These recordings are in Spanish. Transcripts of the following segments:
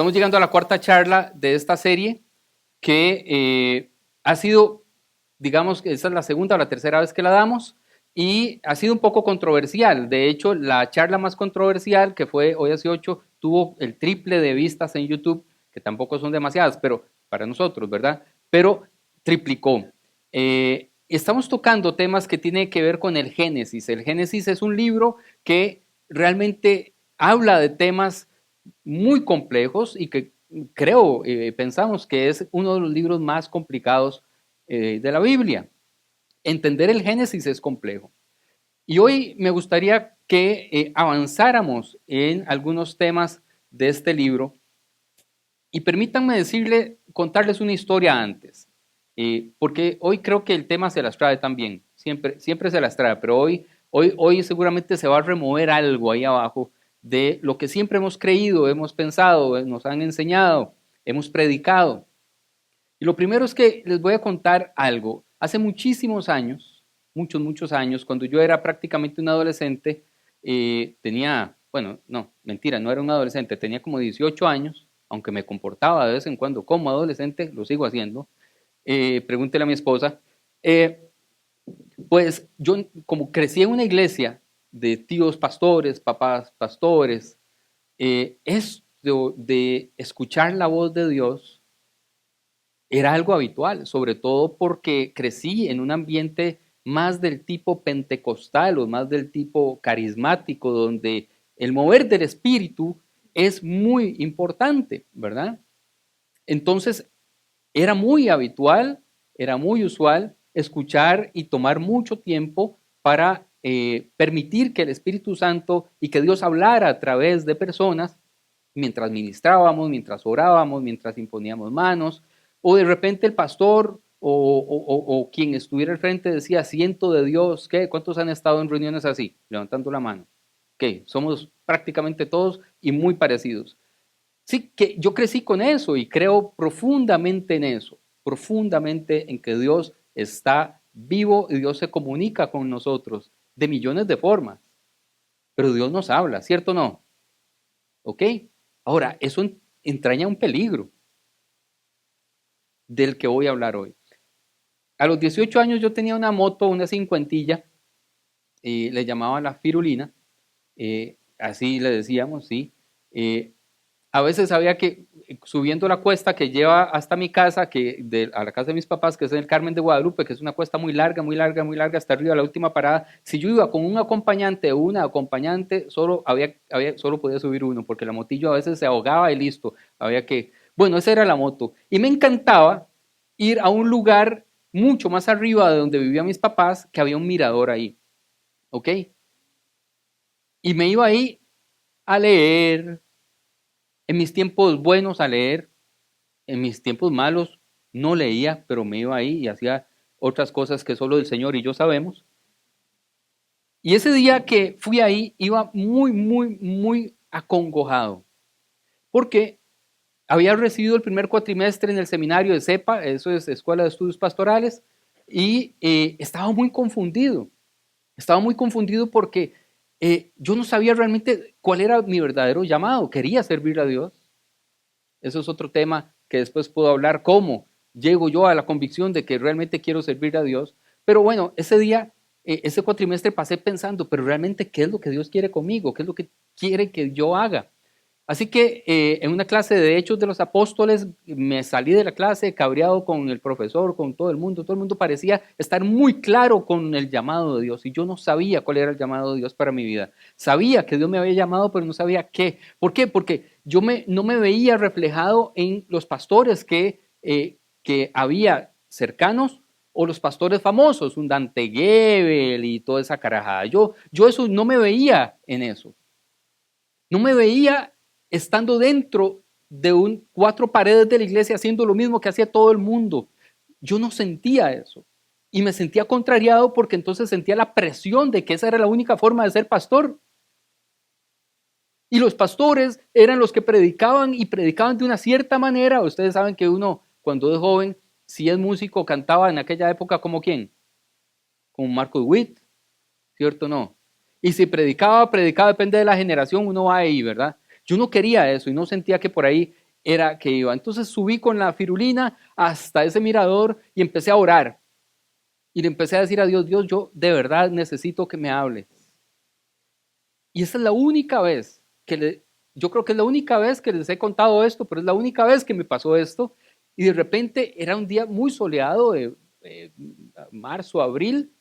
Estamos llegando a la cuarta charla de esta serie que ha sido, digamos que esta es la segunda o la tercera vez que la damos y ha sido un poco controversial. De hecho, la charla más controversial, que fue hoy hace 8, tuvo el triple de vistas en YouTube, que tampoco son demasiadas, pero para nosotros, ¿verdad? Pero triplicó. Estamos tocando temas que tienen que ver con el Génesis. El Génesis es un libro que realmente habla de temas muy complejos y que creo, pensamos que es uno de los libros más complicados de la Biblia. Entender el Génesis es complejo. Y hoy me gustaría que avanzáramos en algunos temas de este libro y permítanme contarles una historia antes, porque hoy creo que el tema se las trae también, siempre se las trae, pero hoy seguramente se va a remover algo ahí abajo de lo que siempre hemos creído, hemos pensado, nos han enseñado, hemos predicado. Y lo primero es que les voy a contar algo. Hace muchísimos años, muchos años, cuando yo era prácticamente un adolescente, bueno, no, mentira, no era un adolescente, tenía como 18 años, aunque me comportaba de vez en cuando como adolescente, lo sigo haciendo. Pregúntele a mi esposa. Pues yo, como crecí en una iglesia de tíos pastores, papás pastores, esto de escuchar la voz de Dios era algo habitual, sobre todo porque crecí en un ambiente más del tipo pentecostal o más del tipo carismático, donde el mover del espíritu es muy importante, ¿verdad? Entonces, era muy habitual, era muy usual escuchar y tomar mucho tiempo para permitir que el Espíritu Santo y que Dios hablara a través de personas mientras ministrábamos, mientras orábamos, mientras imponíamos manos, o de repente el pastor o quien estuviera al frente decía, siento de Dios, ¿qué? ¿Cuántos han estado en reuniones así? Levantando la mano. ¿Qué? Somos prácticamente todos y muy parecidos. Sí, que yo crecí con eso y creo profundamente en eso, profundamente en que Dios está vivo y Dios se comunica con nosotros de millones de formas, pero Dios nos habla, ¿cierto o no? ¿Ok? Ahora, eso entraña un peligro del que voy a hablar hoy. A los 18 años yo tenía una moto, una cincuentilla, y le llamaban la firulina, así le decíamos, sí. A veces había que, subiendo la cuesta que lleva hasta mi casa, a la casa de mis papás, que es en el Carmen de Guadalupe, que es una cuesta muy larga, muy larga, muy larga, hasta arriba, la última parada, si yo iba con un acompañante o una acompañante, solo podía subir uno, porque la motillo a veces se ahogaba y listo, bueno, esa era la moto. Y me encantaba ir a un lugar mucho más arriba de donde vivían mis papás, que había un mirador ahí, ¿ok? Y me iba ahí a leer, en mis tiempos buenos a leer, en mis tiempos malos no leía, pero me iba ahí y hacía otras cosas que solo el Señor y yo sabemos. Y ese día que fui ahí iba muy acongojado, porque había recibido el primer cuatrimestre en el seminario de CEPA, eso es Escuela de Estudios Pastorales, y estaba muy confundido porque yo no sabía realmente cuál era mi verdadero llamado, quería servir a Dios. Eso es otro tema que después puedo hablar, cómo llego yo a la convicción de que realmente quiero servir a Dios. Pero bueno, ese día, ese cuatrimestre pasé pensando, pero realmente, ¿qué es lo que Dios quiere conmigo? ¿Qué es lo que quiere que yo haga? Así que en una clase de Hechos de los Apóstoles me salí de la clase cabreado con el profesor, con todo el mundo parecía estar muy claro con el llamado de Dios y yo no sabía cuál era el llamado de Dios para mi vida. Sabía que Dios me había llamado, pero no sabía qué. ¿Por qué? Porque no me veía reflejado en los pastores que había cercanos o los pastores famosos, un Dante Gebel y toda esa carajada. Yo eso no me veía en eso. No me veía estando dentro de cuatro paredes de la iglesia haciendo lo mismo que hacía todo el mundo. Yo no sentía eso. Y me sentía contrariado porque entonces sentía la presión de que esa era la única forma de ser pastor. Y los pastores eran los que predicaban y predicaban de una cierta manera. Ustedes saben que uno, cuando es joven, si es músico, cantaba en aquella época como quién, como Marcos Witt, ¿cierto o no? Y si predicaba, depende de la generación, uno va ahí, ¿verdad? Yo no quería eso y no sentía que por ahí era que iba. Entonces subí con la firulina hasta ese mirador y empecé a orar. Y le empecé a decir a Dios, Dios, yo de verdad necesito que me hables. Y esa es la única vez yo creo que es la única vez que les he contado esto, pero es la única vez que me pasó esto. Y de repente era un día muy soleado de marzo, abril.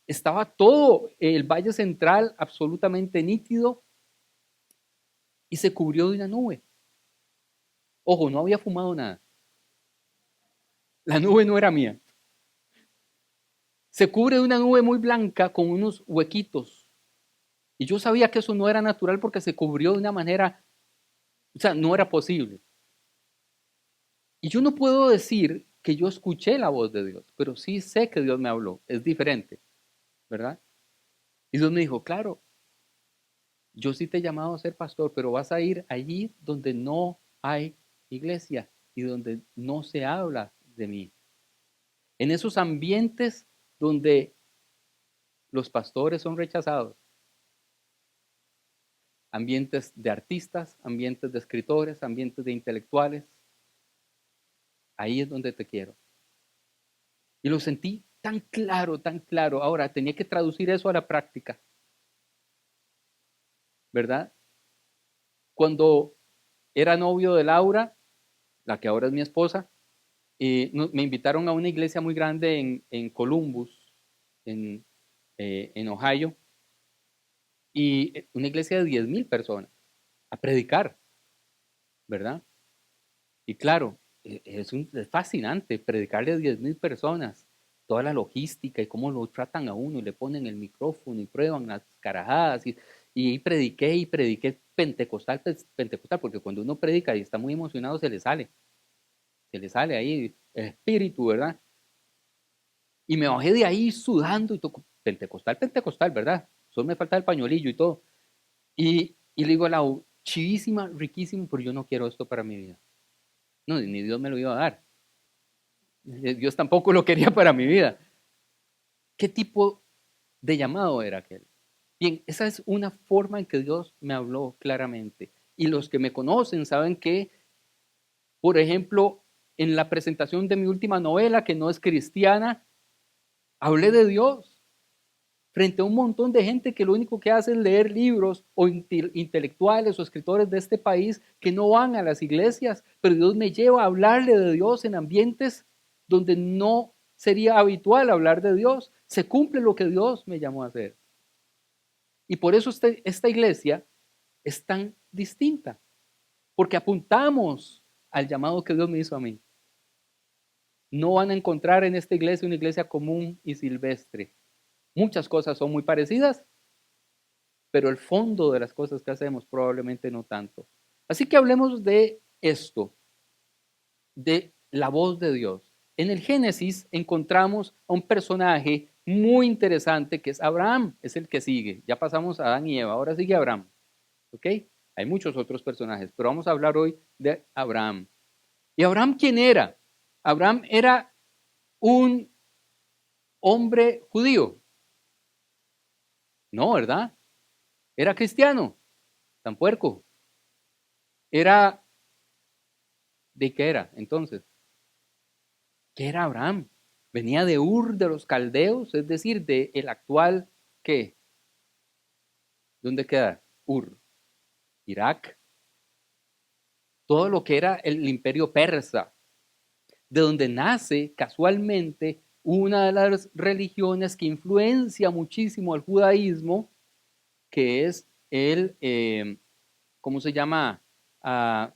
Estaba todo el Valle Central absolutamente nítido y se cubrió de una nube. Ojo, no había fumado nada. La nube no era mía. Se cubre de una nube muy blanca con unos huequitos. Y yo sabía que eso no era natural porque se cubrió de una manera, o sea, no era posible. Y yo no puedo decir que yo escuché la voz de Dios, pero sí sé que Dios me habló. Es diferente, ¿verdad? Y Dios me dijo, claro, yo sí te he llamado a ser pastor, pero vas a ir allí donde no hay iglesia y donde no se habla de mí. En esos ambientes donde los pastores son rechazados, ambientes de artistas, ambientes de escritores, ambientes de intelectuales, ahí es donde te quiero. Y lo sentí tan claro, tan claro. Ahora tenía que traducir eso a la práctica, ¿verdad? Cuando era novio de Laura, la que ahora es mi esposa, me invitaron a una iglesia muy grande en Columbus, en, en Ohio, y una iglesia de 10,000 personas a predicar, ¿verdad? Y claro, es fascinante predicarle a 10,000 personas, toda la logística y cómo lo tratan a uno y le ponen el micrófono y prueban las carajadas. Y prediqué pentecostal, pentecostal, porque cuando uno predica y está muy emocionado se le sale ahí el espíritu, ¿verdad? Y me bajé de ahí sudando y toco pentecostal, pentecostal, ¿verdad? Solo me falta el pañuelillo y todo. Y le digo a Lau, chivísima, riquísimo, pero yo no quiero esto para mi vida. No, ni Dios me lo iba a dar. Dios tampoco lo quería para mi vida. ¿Qué tipo de llamado era aquel? Bien, esa es una forma en que Dios me habló claramente. Y los que me conocen saben que, por ejemplo, en la presentación de mi última novela, que no es cristiana, hablé de Dios frente a un montón de gente que lo único que hace es leer libros o intelectuales o escritores de este país que no van a las iglesias, pero Dios me lleva a hablarle de Dios en ambientes donde no sería habitual hablar de Dios. Se cumple lo que Dios me llamó a hacer. Y por eso esta iglesia es tan distinta, porque apuntamos al llamado que Dios me hizo a mí. No van a encontrar en esta iglesia una iglesia común y silvestre. Muchas cosas son muy parecidas, pero el fondo de las cosas que hacemos probablemente no tanto. Así que hablemos de esto, de la voz de Dios. En el Génesis encontramos a un personaje muy interesante que es Abraham, es el que sigue. Ya pasamos a Adán y Eva, ahora sigue Abraham. ¿Ok? Hay muchos otros personajes, pero vamos a hablar hoy de Abraham. ¿Y Abraham quién era? Abraham era un hombre judío. No, ¿verdad? Era cristiano, tan puerco. Era, ¿de qué era entonces? ¿Qué era Abraham? Venía de Ur de los Caldeos, es decir, de el actual, ¿qué? ¿Dónde queda? Ur, Irak, todo lo que era el imperio persa, de donde nace casualmente una de las religiones que influencia muchísimo al judaísmo, que es ¿cómo se llama? Ah,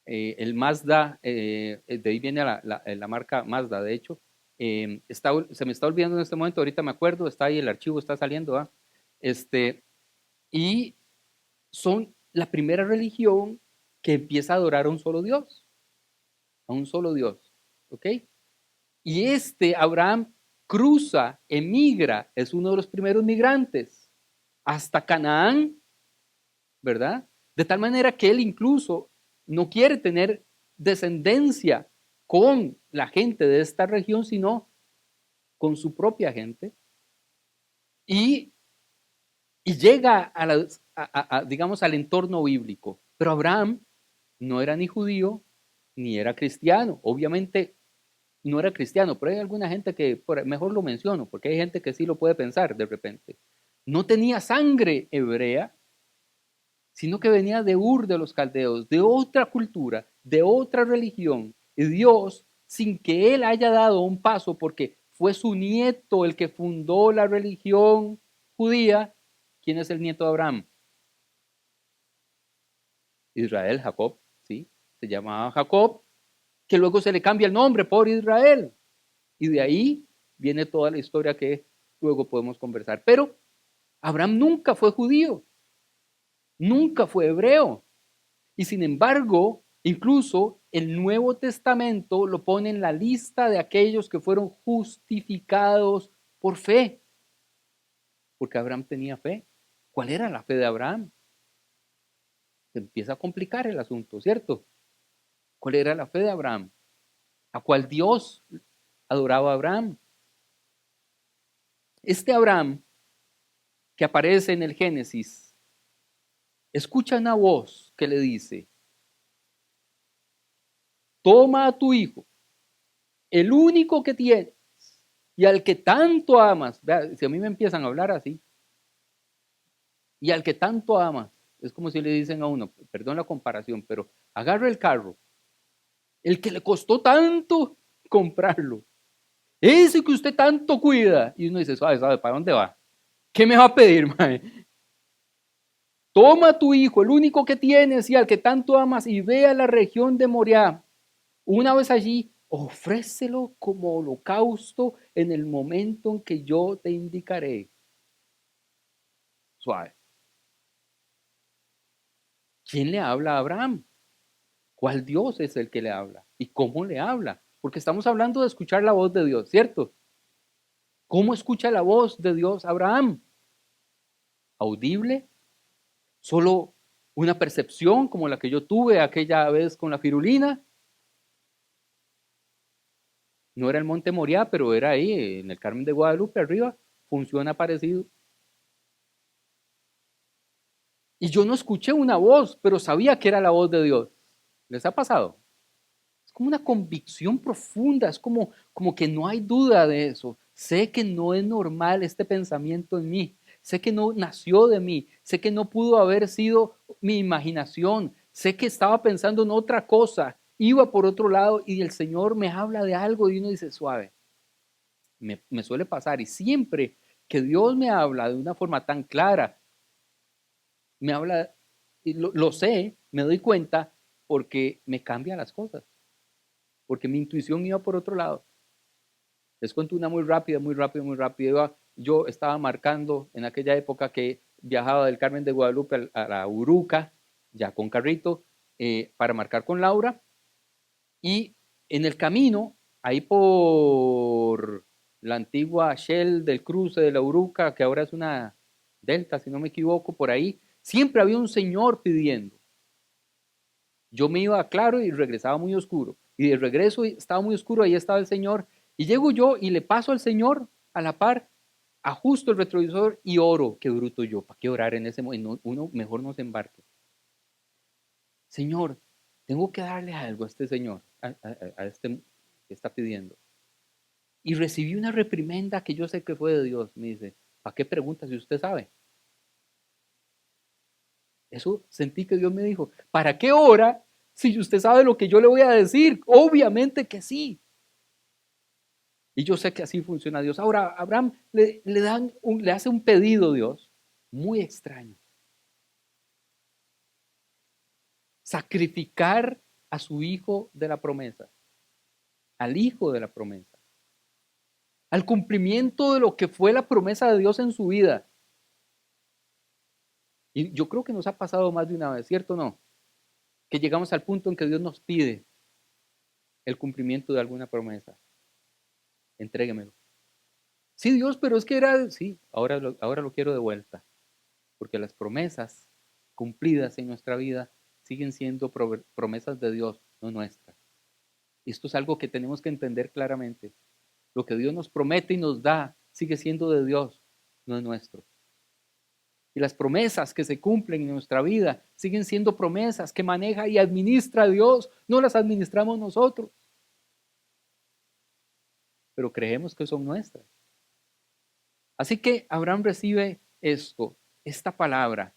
el Mazda, de ahí viene la marca Mazda, de hecho. Se me está olvidando en este momento, ahorita me acuerdo, está ahí, el archivo está saliendo, ¿ah? Este, y son la primera religión que empieza a adorar a un solo Dios, a un solo Dios, ¿ok? Y Abraham cruza, emigra, es uno de los primeros migrantes hasta Canaán, ¿verdad? De tal manera que él incluso no quiere tener descendencia con la gente de esta región, sino con su propia gente. Y, y llega digamos, al entorno bíblico. Pero Abraham no era ni judío ni era cristiano. Obviamente no era cristiano, pero hay alguna gente que, mejor lo menciono, porque hay gente que sí lo puede pensar de repente. No tenía sangre hebrea, sino que venía de Ur de los Caldeos, de otra cultura, de otra religión. Y Dios, sin que él haya dado un paso, porque fue su nieto el que fundó la religión judía. ¿Quién es el nieto de Abraham? Israel, Jacob, ¿sí? Se llamaba Jacob, que luego se le cambia el nombre por Israel. Y de ahí viene toda la historia que luego podemos conversar. Pero Abraham nunca fue judío, nunca fue hebreo. Y sin embargo, incluso el Nuevo Testamento lo pone en la lista de aquellos que fueron justificados por fe, porque Abraham tenía fe. ¿Cuál era la fe de Abraham? Se empieza a complicar el asunto, ¿cierto? ¿Cuál era la fe de Abraham? ¿A cuál Dios adoraba a Abraham? Este Abraham que aparece en el Génesis, escucha una voz que le dice, toma a tu hijo, el único que tienes y al que tanto amas. Vea, si a mí me empiezan a hablar así, y al que tanto amas, es como si le dicen a uno, perdón la comparación, pero agarra el carro, el que le costó tanto comprarlo, ese que usted tanto cuida, y uno dice, ¿sabe para dónde va? ¿Qué me va a pedir, mae? Toma a tu hijo, el único que tienes y al que tanto amas, y ve a la región de Moriah. Una vez allí, ofrécelo como holocausto en el momento en que yo te indicaré. Suave. ¿Quién le habla a Abraham? ¿Cuál Dios es el que le habla? ¿Y cómo le habla? Porque estamos hablando de escuchar la voz de Dios, ¿cierto? ¿Cómo escucha la voz de Dios Abraham? ¿Audible? ¿Solo una percepción como la que yo tuve aquella vez con la firulina? No era el monte Moriah, pero era ahí, en el Carmen de Guadalupe, arriba. Funciona parecido. Y yo no escuché una voz, pero sabía que era la voz de Dios. ¿Les ha pasado? Es como una convicción profunda, es como que no hay duda de eso. Sé que no es normal este pensamiento en mí. Sé que no nació de mí. Sé que no pudo haber sido mi imaginación. Sé que estaba pensando en otra cosa. Iba por otro lado y el Señor me habla de algo y uno dice, suave, me suele pasar. Y siempre que Dios me habla de una forma tan clara, me habla, y lo sé, me doy cuenta porque me cambia las cosas, porque mi intuición iba por otro lado. Les cuento una muy rápida, muy rápida, muy rápida. Yo estaba marcando en aquella época que viajaba del Carmen de Guadalupe a la Uruca, ya con carrito, para marcar con Laura. Y en el camino, ahí por la antigua Shell del cruce de la Uruca, que ahora es una Delta, si no me equivoco, por ahí, siempre había un señor pidiendo. Yo me iba claro y regresaba muy oscuro. Y de regreso estaba muy oscuro, ahí estaba el señor. Y llego yo y le paso al señor a la par, ajusto el retrovisor y oro. Qué bruto yo, ¿para qué orar en ese momento? Uno mejor no se embarque. Señor, tengo que darle algo a este señor, a este que está pidiendo. Y recibí una reprimenda que yo sé que fue de Dios. Me dice, ¿para qué pregunta si usted sabe? Eso sentí que Dios me dijo, ¿para qué ora si usted sabe lo que yo le voy a decir? Obviamente que sí. Y yo sé que así funciona Dios. Ahora, Abraham le hace un pedido a Dios muy extraño. Sacrificar a su hijo de la promesa, al hijo de la promesa, al cumplimiento de lo que fue la promesa de Dios en su vida. Y yo creo que nos ha pasado más de una vez, ¿cierto o no? Que llegamos al punto en que Dios nos pide el cumplimiento de alguna promesa. Entréguemelo. Sí, Dios, pero es que era, sí, ahora lo quiero de vuelta, porque las promesas cumplidas en nuestra vida siguen siendo promesas de Dios, no nuestras. Esto es algo que tenemos que entender claramente. Lo que Dios nos promete y nos da sigue siendo de Dios, no es nuestro. Y las promesas que se cumplen en nuestra vida siguen siendo promesas que maneja y administra Dios, no las administramos nosotros. Pero creemos que son nuestras. Así que Abraham recibe esta palabra.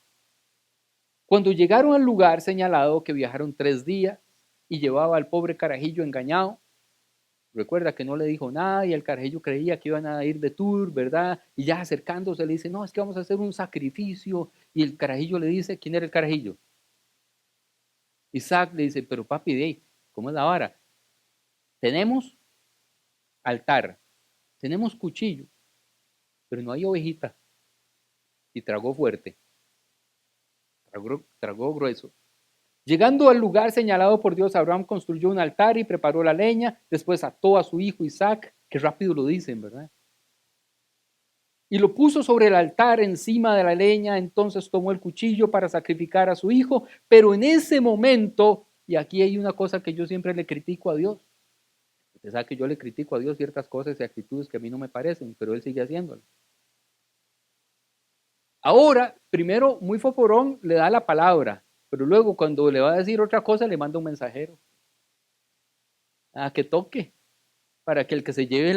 Cuando llegaron al lugar señalado, que viajaron 3 días y llevaba al pobre carajillo engañado, recuerda que no le dijo nada y el carajillo creía que iban a ir de tour, ¿verdad? Y ya acercándose le dice, no, es que vamos a hacer un sacrificio. Y el carajillo le dice, ¿quién era el carajillo? Isaac le dice, pero papi, ¿cómo es la vara? Tenemos altar, tenemos cuchillo, pero no hay ovejita. Y tragó fuerte, tragó grueso. Llegando al lugar señalado por Dios, Abraham construyó un altar y preparó la leña, después ató a su hijo Isaac, que rápido lo dicen, ¿verdad? Y lo puso sobre el altar encima de la leña, entonces tomó el cuchillo para sacrificar a su hijo, pero en ese momento, y aquí hay una cosa que yo siempre le critico a Dios, usted sabe que yo le critico a Dios ciertas cosas y actitudes que a mí no me parecen, pero Él sigue haciéndolo. Ahora, primero, muy foforón, le da la palabra, pero luego cuando le va a decir otra cosa, le manda un mensajero a que toque, para que el que se lleve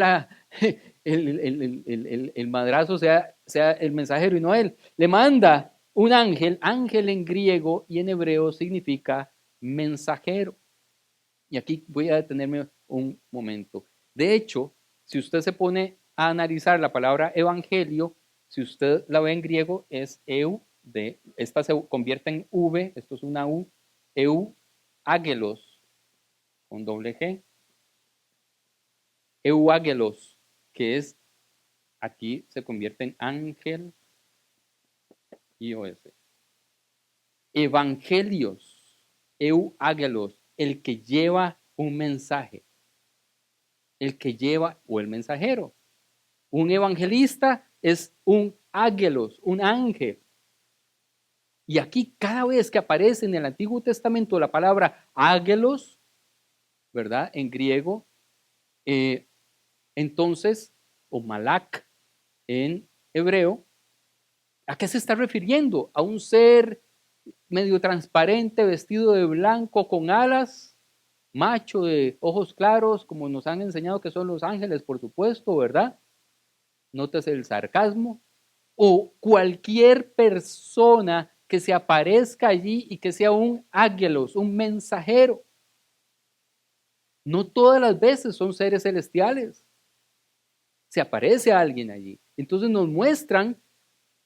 el madrazo sea el mensajero y no él. Le manda un ángel. Ángel en griego y en hebreo significa mensajero. Y aquí voy a detenerme un momento. De hecho, si usted se pone a analizar la palabra evangelio, si usted la ve en griego, es esta se convierte en V, esto es una U, angelos, con doble G. Euangelos, que es, aquí se convierte en ángel, IOS. Evangelios, euangelos, el que lleva un mensaje, el que lleva o el mensajero. Un evangelista es un ángelos, un ángel. Y aquí cada vez que aparece en el Antiguo Testamento la palabra ángelos, ¿verdad? En griego, entonces, o malak en hebreo, ¿a qué se está refiriendo? A un ser medio transparente, vestido de blanco, con alas, macho, de ojos claros, como nos han enseñado que son los ángeles, por supuesto, ¿verdad? Nótese el sarcasmo. O cualquier persona que se aparezca allí y que sea un ángelos, un mensajero. No todas las veces son seres celestiales. Se aparece alguien allí. Entonces nos muestran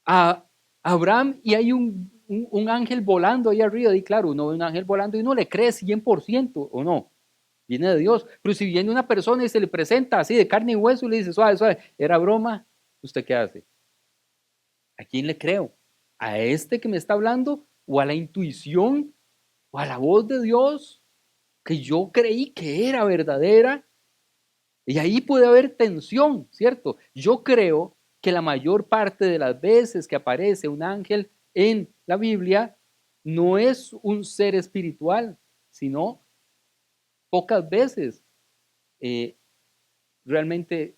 a Abraham y hay un ángel volando ahí arriba. Y claro, uno ve un ángel volando y uno le cree 100% o no. Viene de Dios. Pero si viene una persona y se le presenta así de carne y hueso y le dice, suave, suave, era broma, ¿usted qué hace? ¿A quién le creo? ¿A este que me está hablando? ¿O a la intuición? ¿O a la voz de Dios que yo creí que era verdadera? Y ahí puede haber tensión, ¿cierto? Yo creo que la mayor parte de las veces que aparece un ángel en la Biblia no es un ser espiritual, sino pocas veces realmente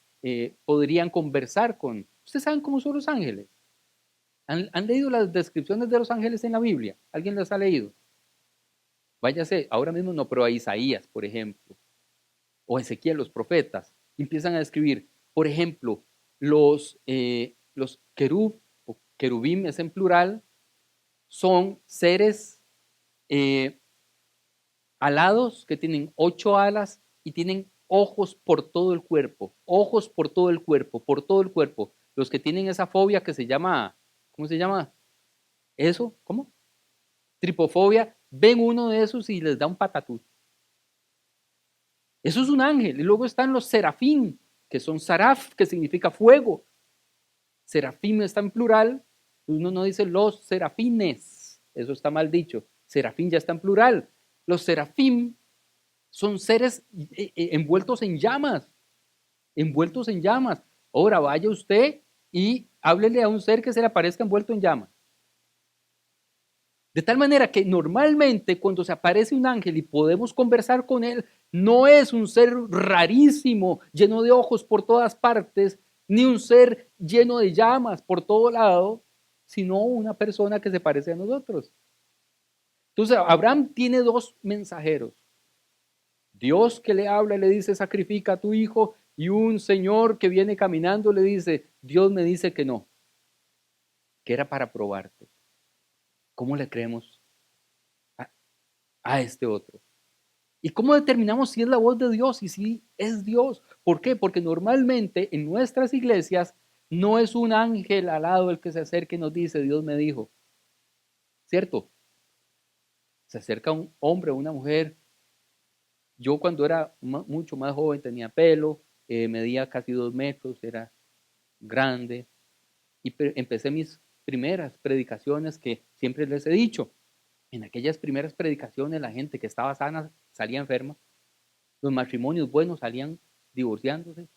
podrían conversar con... ¿Ustedes saben cómo son los ángeles? ¿Han leído las descripciones de los ángeles en la Biblia? ¿Alguien las ha leído? Váyase, ahora mismo no, pero a Isaías, por ejemplo, o Ezequiel, los profetas, empiezan a describir, por ejemplo, los o querubim es en plural, son seres alados que tienen 8 alas y tienen ojos por todo el cuerpo, ojos por todo el cuerpo, por todo el cuerpo. Los que tienen esa fobia que se llama, ¿cómo se llama? ¿Eso? ¿Cómo? Tripofobia, ven uno de esos y les da un patatús. Eso es un ángel. Y luego están los serafín, que son saraf, que significa fuego. Serafín está en plural. Uno no dice los serafines. Eso está mal dicho. Serafín ya está en plural. Los serafín son seres envueltos en llamas. Envueltos en llamas. Ahora vaya usted y háblele a un ser que se le aparezca envuelto en llamas. De tal manera que normalmente cuando se aparece un ángel y podemos conversar con él, no es un ser rarísimo, lleno de ojos por todas partes, ni un ser lleno de llamas por todo lado, sino una persona que se parece a nosotros. Entonces, Abraham tiene dos mensajeros. Dios que le habla y le dice, sacrifica a tu hijo, y un señor que viene caminando le dice, Dios me dice que no, que era para probarte. ¿Cómo le creemos a este otro? ¿Y cómo determinamos si es la voz de Dios y si es Dios? ¿Por qué? Porque normalmente en nuestras iglesias no es un ángel al lado el que se acerca y nos dice, Dios me dijo, ¿cierto? Se acerca un hombre o una mujer. Yo cuando era mucho más joven tenía pelo, medía casi 2 metros, era grande y empecé mis primeras predicaciones que siempre les he dicho. En aquellas primeras predicaciones la gente que estaba sana salía enferma, los matrimonios buenos salían divorciándose.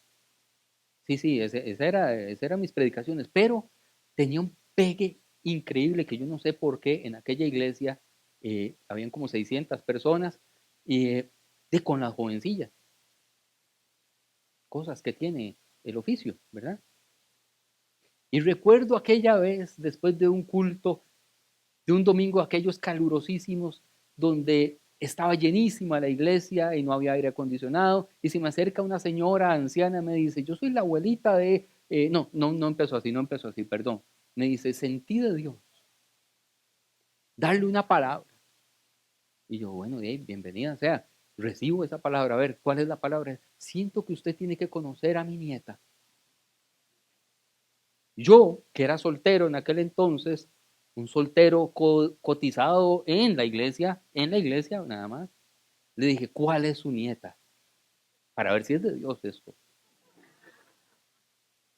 Sí, sí, esa era mis predicaciones, pero tenía un pegue increíble que yo no sé por qué en aquella iglesia habían como 600 personas y con las jovencillas, cosas que tiene el oficio, ¿verdad? Y recuerdo aquella vez, después de un culto, de un domingo, aquellos calurosísimos, donde estaba llenísima la iglesia y no había aire acondicionado, y se me acerca una señora anciana y me dice, yo soy la abuelita de... no empezó así, perdón. Me dice, sentí de Dios darle una palabra. Y yo, bueno, bienvenida sea, recibo esa palabra. A ver, ¿cuál es la palabra? Siento que usted tiene que conocer a mi nieta. Yo, que era soltero en aquel entonces, un soltero cotizado en la iglesia nada más, le dije, ¿cuál es su nieta? Para ver si es de Dios esto.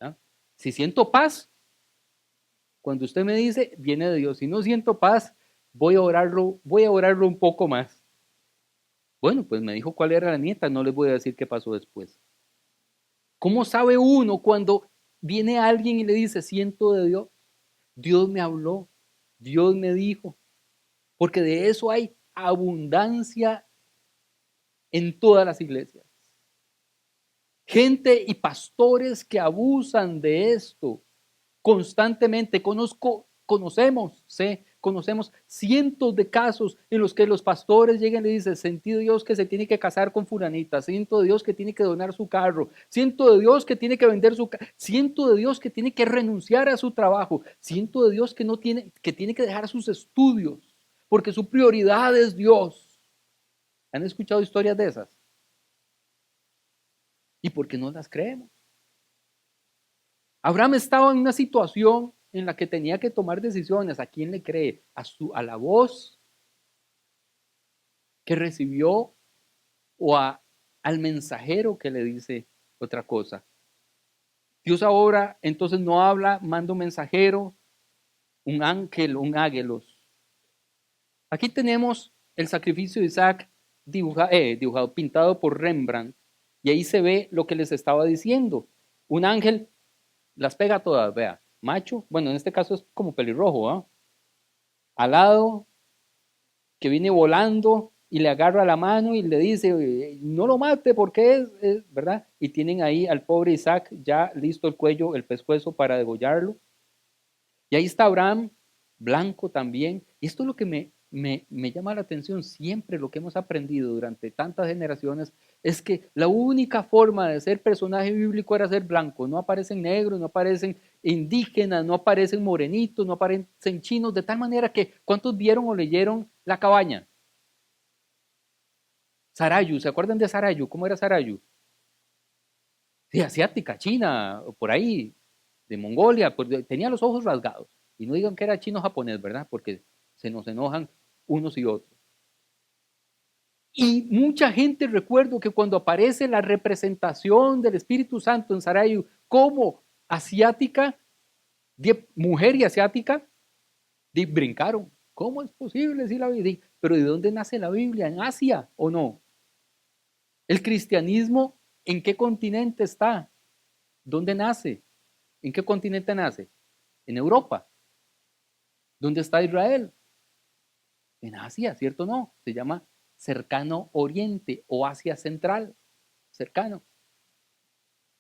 ¿Ah? Si siento paz, cuando usted me dice, viene de Dios. Si no siento paz, voy a orarlo un poco más. Bueno, pues me dijo cuál era la nieta, no les voy a decir qué pasó después. ¿Cómo sabe uno cuando viene alguien y le dice, siento de Dios? Dios me habló, Dios me dijo, porque de eso hay abundancia en todas las iglesias. Gente y pastores que abusan de esto constantemente. Conocemos cientos de casos en los que los pastores llegan y le dicen, siento de Dios que se tiene que casar con fulanita, siento de Dios que tiene que donar su carro, siento de Dios que tiene que vender su carro, siento de Dios que tiene que renunciar a su trabajo, siento de Dios que tiene que dejar sus estudios, porque su prioridad es Dios. ¿Han escuchado historias de esas? ¿Y por qué no las creemos? Abraham estaba en una situación en la que tenía que tomar decisiones. ¿A quién le cree? ¿A la voz que recibió o al mensajero que le dice otra cosa? Dios ahora entonces no habla, manda un mensajero, un ángel, un águelos. Aquí tenemos el sacrificio de Isaac dibujado, pintado por Rembrandt. Y ahí se ve lo que les estaba diciendo. Un ángel las pega todas, vea. Macho, bueno, en este caso es como pelirrojo, ¿ah? Alado, que viene volando y le agarra la mano y le dice, no lo mate porque ¿verdad? Y tienen ahí al pobre Isaac ya listo el cuello, el pescuezo para degollarlo. Y ahí está Abraham, blanco también. Y esto es lo que me llama la atención siempre, lo que hemos aprendido durante tantas generaciones, es que la única forma de ser personaje bíblico era ser blanco. No aparecen negros, no aparecen indígenas, no aparecen morenitos, no aparecen chinos, de tal manera que, ¿cuántos vieron o leyeron La Cabaña? Sarayu, ¿se acuerdan de Sarayu? ¿Cómo era Sarayu? Sí, asiática, china, por ahí, de Mongolia, pues tenía los ojos rasgados. Y no digan que era chino japonés, ¿verdad? Porque se nos enojan unos y otros. Y mucha gente recuerdo que cuando aparece la representación del Espíritu Santo en Sarayu como asiática, mujer y asiática, brincaron. ¿Cómo es posible? Sí, pero ¿de dónde nace la Biblia? ¿En Asia o no? ¿El cristianismo en qué continente está? ¿Dónde nace? ¿En qué continente nace? En Europa. ¿Dónde está Israel? En Asia, ¿cierto o no? Se llama Cercano Oriente o Asia Central, cercano.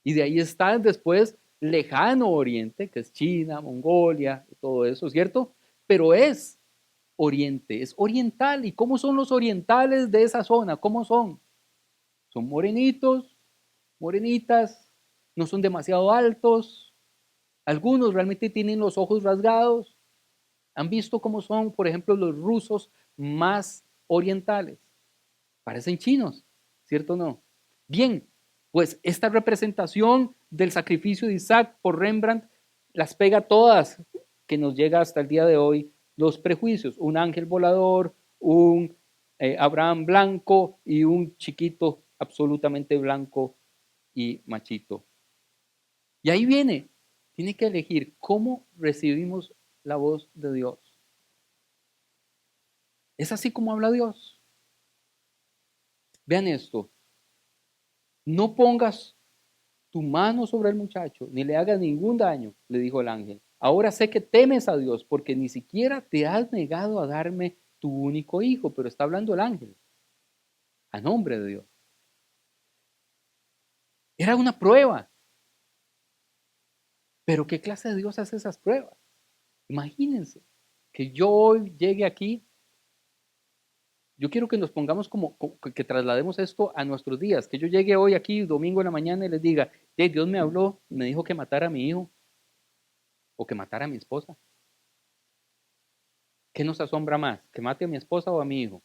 Y de ahí están después lejano oriente, que es China, Mongolia, todo eso, ¿cierto? Pero es oriente, es oriental. ¿Y cómo son los orientales de esa zona? ¿Cómo son? Son morenitos, morenitas, no son demasiado altos, algunos realmente tienen los ojos rasgados. ¿Han visto cómo son, por ejemplo, los rusos más orientales? Parecen chinos, ¿cierto o no? Bien, pues esta representación del sacrificio de Isaac por Rembrandt las pega todas, que nos llega hasta el día de hoy, los prejuicios, un ángel volador, un Abraham blanco y un chiquito absolutamente blanco y machito. Y ahí viene, tiene que elegir cómo recibimos la voz de Dios. Es así como habla Dios. Vean esto, no pongas tu mano sobre el muchacho, ni le hagas ningún daño, le dijo el ángel. Ahora sé que temes a Dios, porque ni siquiera te has negado a darme tu único hijo, pero está hablando el ángel, a nombre de Dios. Era una prueba, pero ¿qué clase de Dios hace esas pruebas? Imagínense que yo hoy llegue aquí. Yo quiero que nos pongamos que traslademos esto a nuestros días, que yo llegue hoy aquí, domingo en la mañana, y les diga, Dios me habló, me dijo que matara a mi hijo o que matara a mi esposa. ¿Qué nos asombra más? ¿Que mate a mi esposa o a mi hijo?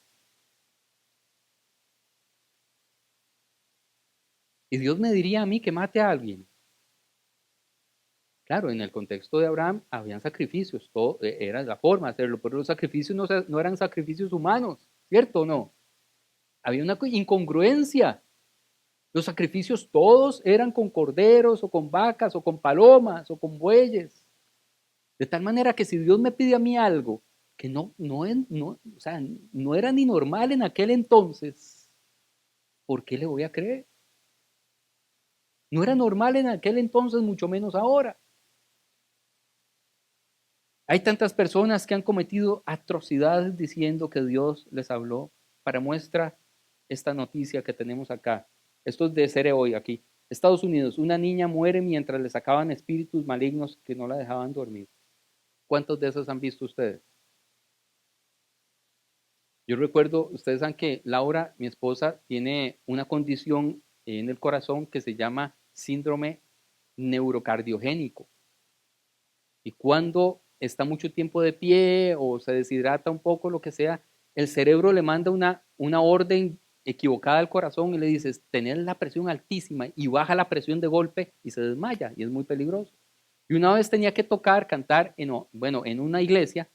Y Dios me diría a mí que mate a alguien. Claro, en el contexto de Abraham habían sacrificios, todo era la forma de hacerlo, pero los sacrificios no eran sacrificios humanos, ¿cierto o no? Había una incongruencia. Los sacrificios todos eran con corderos o con vacas o con palomas o con bueyes. De tal manera que si Dios me pide a mí algo que o sea, no era ni normal en aquel entonces, ¿por qué le voy a creer? No era normal en aquel entonces, mucho menos ahora. Hay tantas personas que han cometido atrocidades diciendo que Dios les habló. Para muestra esta noticia que tenemos acá. Esto es de Cere hoy aquí. Estados Unidos, una niña muere mientras le sacaban espíritus malignos que no la dejaban dormir. ¿Cuántos de esos han visto ustedes? Yo recuerdo, ustedes saben que Laura, mi esposa, tiene una condición en el corazón que se llama síndrome neurocardiogénico. Y cuando está mucho tiempo de pie o se deshidrata un poco, lo que sea, el cerebro le manda una orden equivocada al corazón y le dices, tener la presión altísima y baja la presión de golpe y se desmaya y es muy peligroso. Y una vez tenía que tocar, cantar, en una iglesia,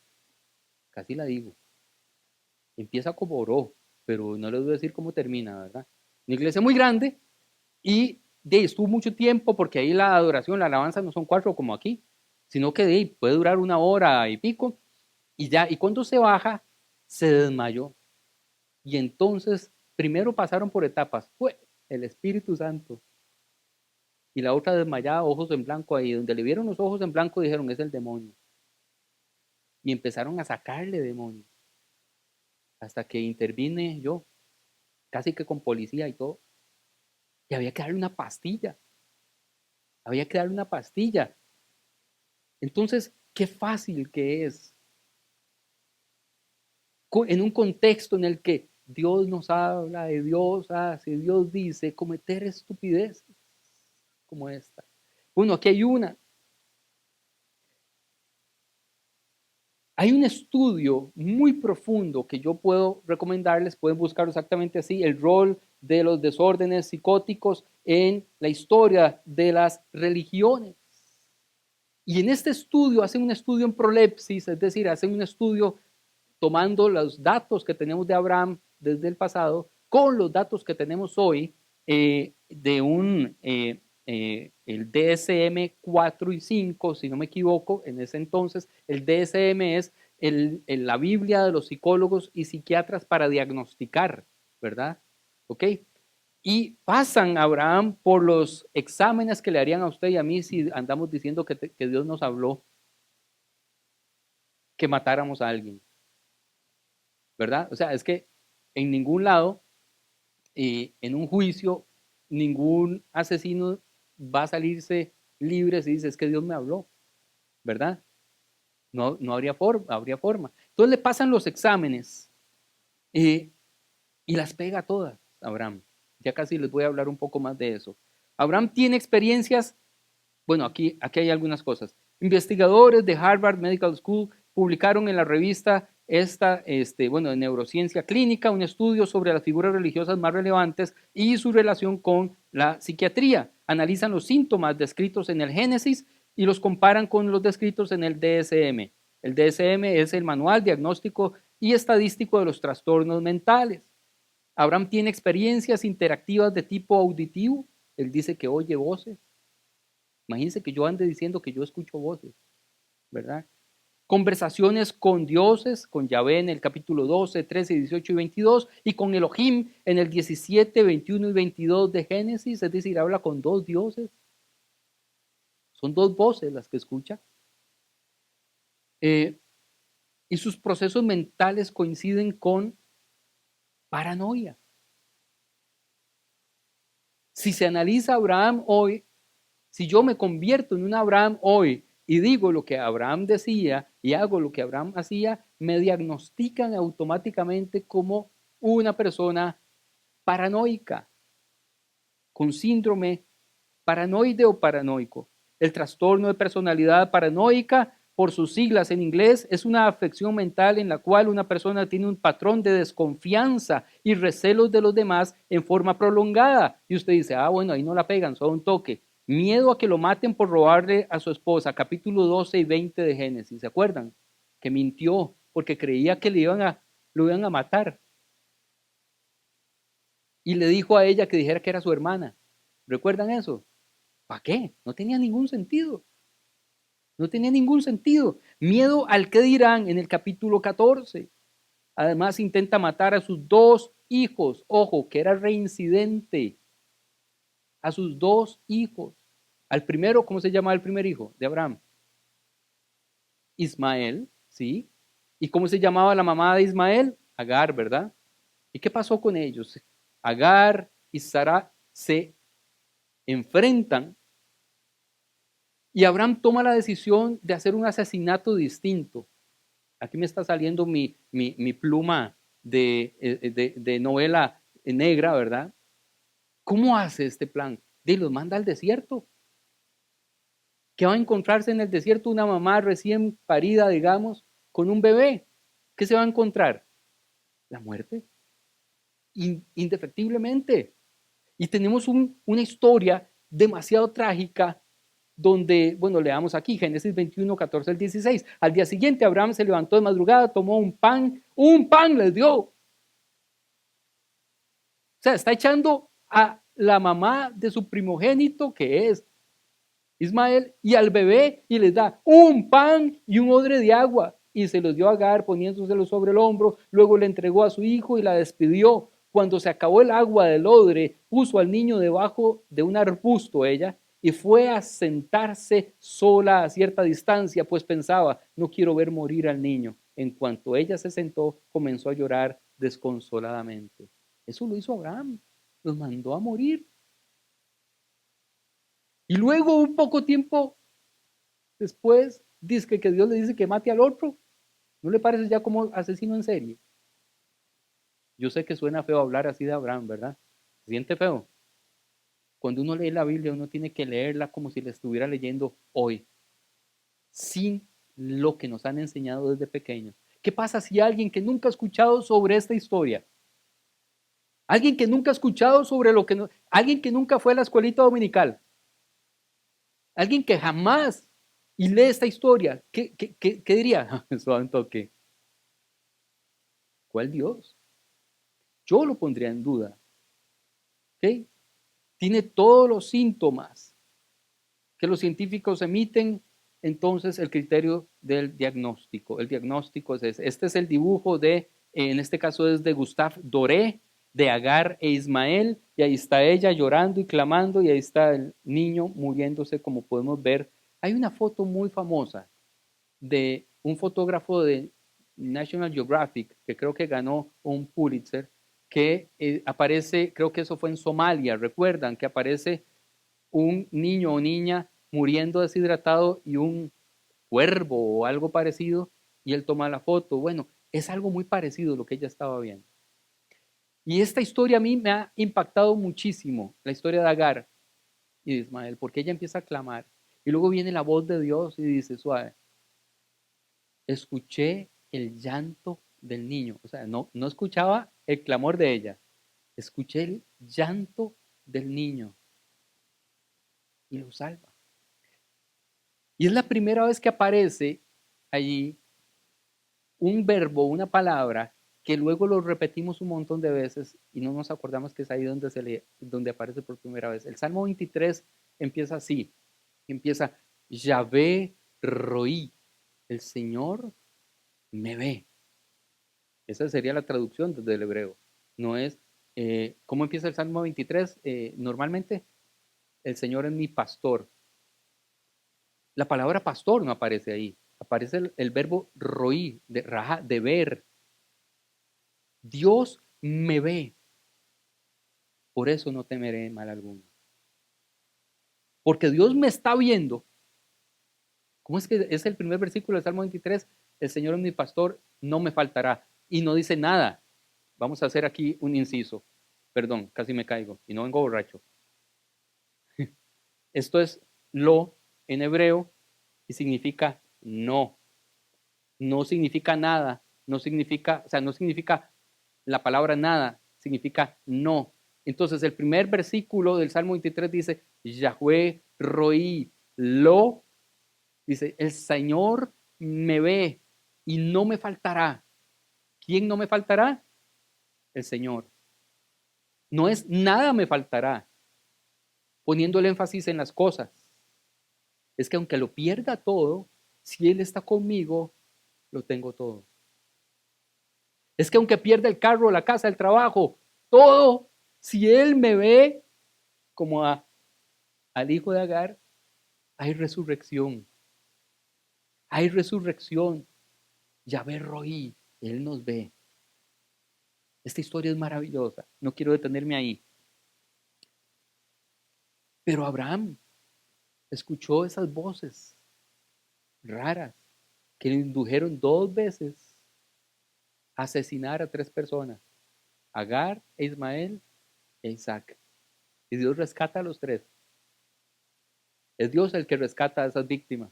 casi la digo, empieza como oró, pero no les voy a decir cómo termina, ¿verdad? Una iglesia muy grande y estuvo mucho tiempo porque ahí la adoración, la alabanza no son 4 como aquí, sino que puede durar 1 hora y pico y ya, y cuando se baja, se desmayó. Y entonces, primero pasaron por etapas, fue el Espíritu Santo y la otra desmayada, ojos en blanco ahí, donde le vieron los ojos en blanco dijeron, es el demonio. Y empezaron a sacarle demonios, hasta que intervine yo, casi que con policía y todo, y había que darle una pastilla, había que darle una pastilla. Entonces, qué fácil que es en un contexto en el que Dios nos habla, de Dios hace, Dios dice, cometer estupideces como esta. Bueno, aquí hay un estudio muy profundo que yo puedo recomendarles, pueden buscar exactamente así, el rol de los desórdenes psicóticos en la historia de las religiones. Y en este estudio hacen un estudio en prolepsis, es decir, hacen un estudio tomando los datos que tenemos de Abraham desde el pasado con los datos que tenemos hoy el DSM 4 y 5, si no me equivoco, en ese entonces el DSM es la Biblia de los psicólogos y psiquiatras para diagnosticar, ¿verdad? ¿Ok? Y pasan a Abraham por los exámenes que le harían a usted y a mí si andamos diciendo que Dios nos habló que matáramos a alguien, ¿verdad? O sea, es que en ningún lado, en un juicio, ningún asesino va a salirse libres y dice, es que Dios me habló, ¿verdad? No habría forma. Entonces le pasan los exámenes y las pega todas, Abraham. Ya casi les voy a hablar un poco más de eso. Abraham tiene experiencias, bueno, aquí hay algunas cosas. Investigadores de Harvard Medical School publicaron en la revista de neurociencia clínica un estudio sobre las figuras religiosas más relevantes y su relación con la psiquiatría. Analizan los síntomas descritos en el Génesis y los comparan con los descritos en el DSM. El DSM es el Manual Diagnóstico y Estadístico de los Trastornos Mentales. Abraham tiene experiencias interactivas de tipo auditivo. Él dice que oye voces. Imagínense que yo ande diciendo que yo escucho voces, ¿verdad? Conversaciones con dioses, con Yahvé en el capítulo 12, 13, 18 y 22, y con Elohim en el 17, 21 y 22 de Génesis, es decir, habla con dos dioses. Son dos voces las que escucha. Y sus procesos mentales coinciden con paranoia. Si se analiza a Abraham hoy, si yo me convierto en un Abraham hoy y digo lo que Abraham decía y hago lo que Abraham hacía, me diagnostican automáticamente como una persona paranoica, con síndrome paranoide o paranoico. El trastorno de personalidad paranoica, por sus siglas en inglés, es una afección mental en la cual una persona tiene un patrón de desconfianza y recelos de los demás en forma prolongada. Y usted dice, bueno, ahí no la pegan, solo un toque. Miedo a que lo maten por robarle a su esposa, capítulo 12 y 20 de Génesis, ¿se acuerdan? Que mintió porque creía que lo iban a matar. Y le dijo a ella que dijera que era su hermana. ¿Recuerdan eso? ¿Para qué? No tenía ningún sentido. No tenía ningún sentido. Miedo al que dirán en el capítulo 14. Además intenta matar a sus dos hijos. Ojo, que era reincidente. A sus dos hijos. Al primero, ¿cómo se llama el primer hijo de Abraham? Ismael, ¿sí? ¿Y cómo se llamaba la mamá de Ismael? Agar, ¿verdad? ¿Y qué pasó con ellos? Agar y Sara se enfrentan y Abraham toma la decisión de hacer un asesinato distinto. Aquí me está saliendo mi pluma de novela negra, ¿verdad? ¿Cómo hace este plan? Los manda al desierto. ¿Qué va a encontrarse en el desierto una mamá recién parida, digamos, con un bebé? ¿Qué se va a encontrar? La muerte. Indefectiblemente. Y tenemos una historia demasiado trágica donde, bueno, leamos aquí, Génesis 21, 14 al 16. Al día siguiente, Abraham se levantó de madrugada, tomó un pan les dio. O sea, está echando a la mamá de su primogénito, que es Ismael, y al bebé, y les da un pan y un odre de agua. Y se los dio a Agar, poniéndoselo sobre el hombro. Luego le entregó a su hijo y la despidió. Cuando se acabó el agua del odre, puso al niño debajo de un arbusto ella y fue a sentarse sola a cierta distancia, pues pensaba, no quiero ver morir al niño. En cuanto ella se sentó, comenzó a llorar desconsoladamente. Eso lo hizo Abraham, los mandó a morir. Y luego, un poco tiempo después, dice que Dios le dice que mate al otro. ¿No le parece ya como asesino en serie? Yo sé que suena feo hablar así de Abraham, ¿verdad? ¿Se siente feo? Cuando uno lee la Biblia, uno tiene que leerla como si la estuviera leyendo hoy, sin lo que nos han enseñado desde pequeños. ¿Qué pasa si alguien que nunca ha escuchado sobre esta historia, alguien que nunca ha escuchado sobre lo que no, alguien que nunca fue a la escuelita dominical, alguien que jamás y lee esta historia, ¿qué diría? Suave un toque. ¿Cuál Dios? Yo lo pondría en duda. ¿Ok? Tiene todos los síntomas que los científicos emiten, entonces el criterio del diagnóstico. El diagnóstico es ese. Este es el dibujo en este caso es de Gustave Doré, de Agar e Ismael, y ahí está ella llorando y clamando, y ahí está el niño muriéndose, como podemos ver. Hay una foto muy famosa de un fotógrafo de National Geographic, que creo que ganó un Pulitzer, que aparece, creo que eso fue en Somalia, recuerdan que aparece un niño o niña muriendo deshidratado y un cuervo o algo parecido, y él toma la foto. Bueno, es algo muy parecido a lo que ella estaba viendo. Y esta historia a mí me ha impactado muchísimo, la historia de Agar y de Ismael, porque ella empieza a clamar. Y luego viene la voz de Dios y dice, suave, escuché el llanto del niño. O sea, no escuchaba el clamor de ella, escuché el llanto del niño y lo salva. Y es la primera vez que aparece allí un verbo, una palabra, que luego lo repetimos un montón de veces y no nos acordamos que es ahí donde, donde aparece por primera vez. El Salmo 23 empieza así, empieza, Yahvé roí, el Señor me ve. Esa sería la traducción desde el hebreo. No es, ¿cómo empieza el Salmo 23? Normalmente, el Señor es mi pastor. La palabra pastor no aparece ahí. Aparece el verbo roí, de raja, de ver. Dios me ve. Por eso no temeré mal alguno. Porque Dios me está viendo. ¿Cómo es que es el primer versículo del Salmo 23? El Señor es mi pastor, no me faltará. Y no dice nada. Vamos a hacer aquí un inciso. Perdón, casi me caigo y no vengo borracho. Esto es lo en hebreo y significa no. No significa nada. No significa, o sea, no significa la palabra nada, significa no. Entonces el primer versículo del Salmo 23 dice, Yahweh roí, lo, dice, el Señor me ve y no me faltará. ¿Quién no me faltará? El Señor. No es nada me faltará, poniendo el énfasis en las cosas. Es que aunque lo pierda todo, si Él está conmigo, lo tengo todo. Es que aunque pierda el carro, la casa, el trabajo, todo, si Él me ve como al hijo de Agar, hay resurrección. Hay resurrección. Yahvé roí, Él nos ve. Esta historia es maravillosa. No quiero detenerme ahí. Pero Abraham escuchó esas voces raras que le indujeron 2 veces a asesinar a 3 personas. Agar, Ismael e Isaac. Y Dios rescata a los 3. Es Dios el que rescata a esas víctimas.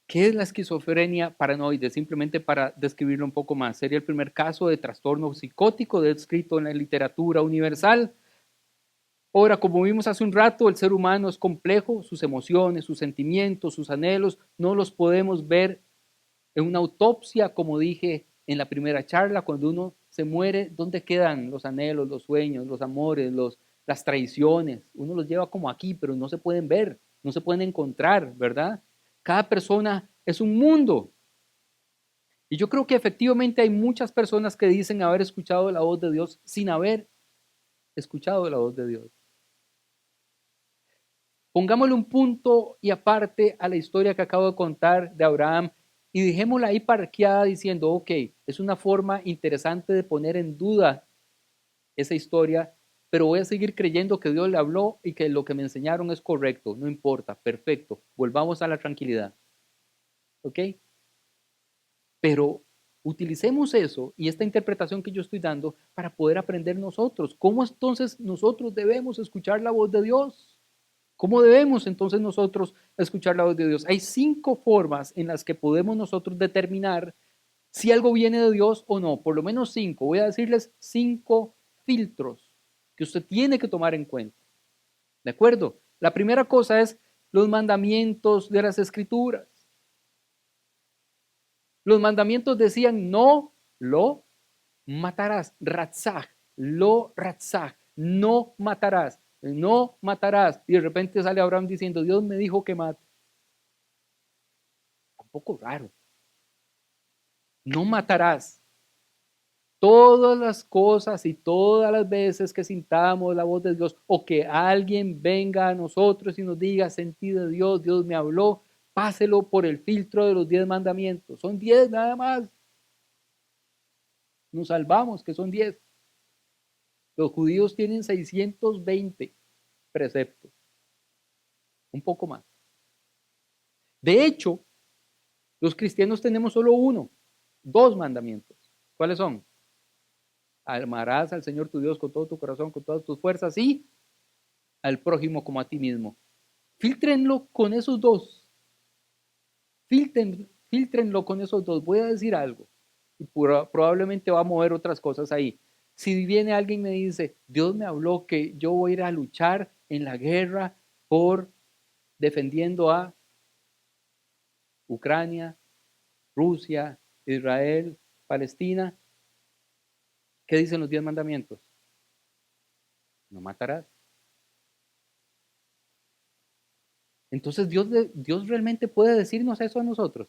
¿Qué es la esquizofrenia paranoide? Simplemente para describirlo un poco más. Sería el primer caso de trastorno psicótico descrito en la literatura universal. Ahora, como vimos hace un rato, el ser humano es complejo, sus emociones, sus sentimientos, sus anhelos, no los podemos ver en una autopsia, como dije en la primera charla, cuando uno se muere, ¿dónde quedan los anhelos, los sueños, los amores, las traiciones? Uno los lleva como aquí, pero no se pueden ver, no se pueden encontrar, ¿verdad? Cada persona es un mundo. Y yo creo que efectivamente hay muchas personas que dicen haber escuchado la voz de Dios sin haber escuchado la voz de Dios. Pongámosle un punto y aparte a la historia que acabo de contar de Abraham y dejémosla ahí parqueada diciendo, ok, es una forma interesante de poner en duda esa historia, pero voy a seguir creyendo que Dios le habló y que lo que me enseñaron es correcto, no importa, perfecto, volvamos a la tranquilidad, ¿ok? Pero utilicemos eso y esta interpretación que yo estoy dando para poder aprender nosotros. ¿Cómo entonces nosotros debemos escuchar la voz de Dios? ¿Cómo debemos entonces nosotros escuchar la voz de Dios? Hay 5 formas en las que podemos nosotros determinar si algo viene de Dios o no, por lo menos 5. Voy a decirles 5 filtros que usted tiene que tomar en cuenta. ¿De acuerdo? La primera cosa es los mandamientos de las Escrituras. Los mandamientos decían no lo matarás, ratzaj, lo ratzaj, no matarás, no matarás. Y de repente sale Abraham diciendo, Dios me dijo que mate. Un poco raro. No matarás. Todas las cosas y todas las veces que sintamos la voz de Dios o que alguien venga a nosotros y nos diga, sentí de Dios, Dios me habló, páselo por el filtro de los 10 mandamientos. Son 10 nada más. Nos salvamos, que son 10. Los judíos tienen 620 preceptos, un poco más. De hecho, los cristianos tenemos solo dos mandamientos. ¿Cuáles son? Amarás al Señor tu Dios con todo tu corazón, con todas tus fuerzas y al prójimo como a ti mismo. Fíltrenlo con esos dos. Fíltrenlo con esos dos. Voy a decir algo y probablemente va a mover otras cosas ahí. Si viene alguien y me dice, Dios me habló que yo voy a ir a luchar en la guerra por defendiendo a Ucrania, Rusia, Israel, Palestina, ¿qué dicen los 10 mandamientos? No matarás. Entonces Dios realmente puede decirnos eso a nosotros.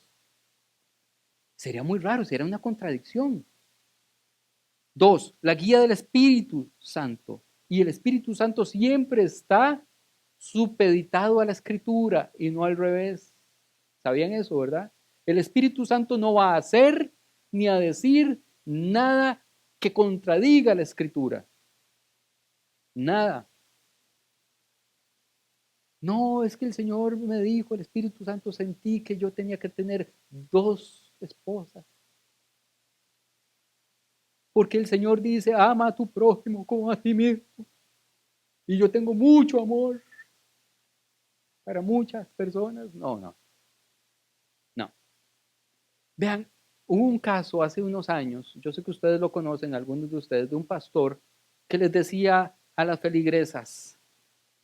Sería muy raro, sería una contradicción. 2, la guía del Espíritu Santo. Y el Espíritu Santo siempre está supeditado a la Escritura y no al revés. ¿Sabían eso, verdad? El Espíritu Santo no va a hacer ni a decir nada que contradiga la Escritura. Nada. No, es que el Señor me dijo, el Espíritu Santo, sentí que yo tenía que tener 2 esposas. Porque el Señor dice, ama a tu prójimo como a ti mismo. Y yo tengo mucho amor para muchas personas. No, no, no. Vean, hubo un caso hace unos años, yo sé que ustedes lo conocen, algunos de ustedes, de un pastor que les decía a las feligresas,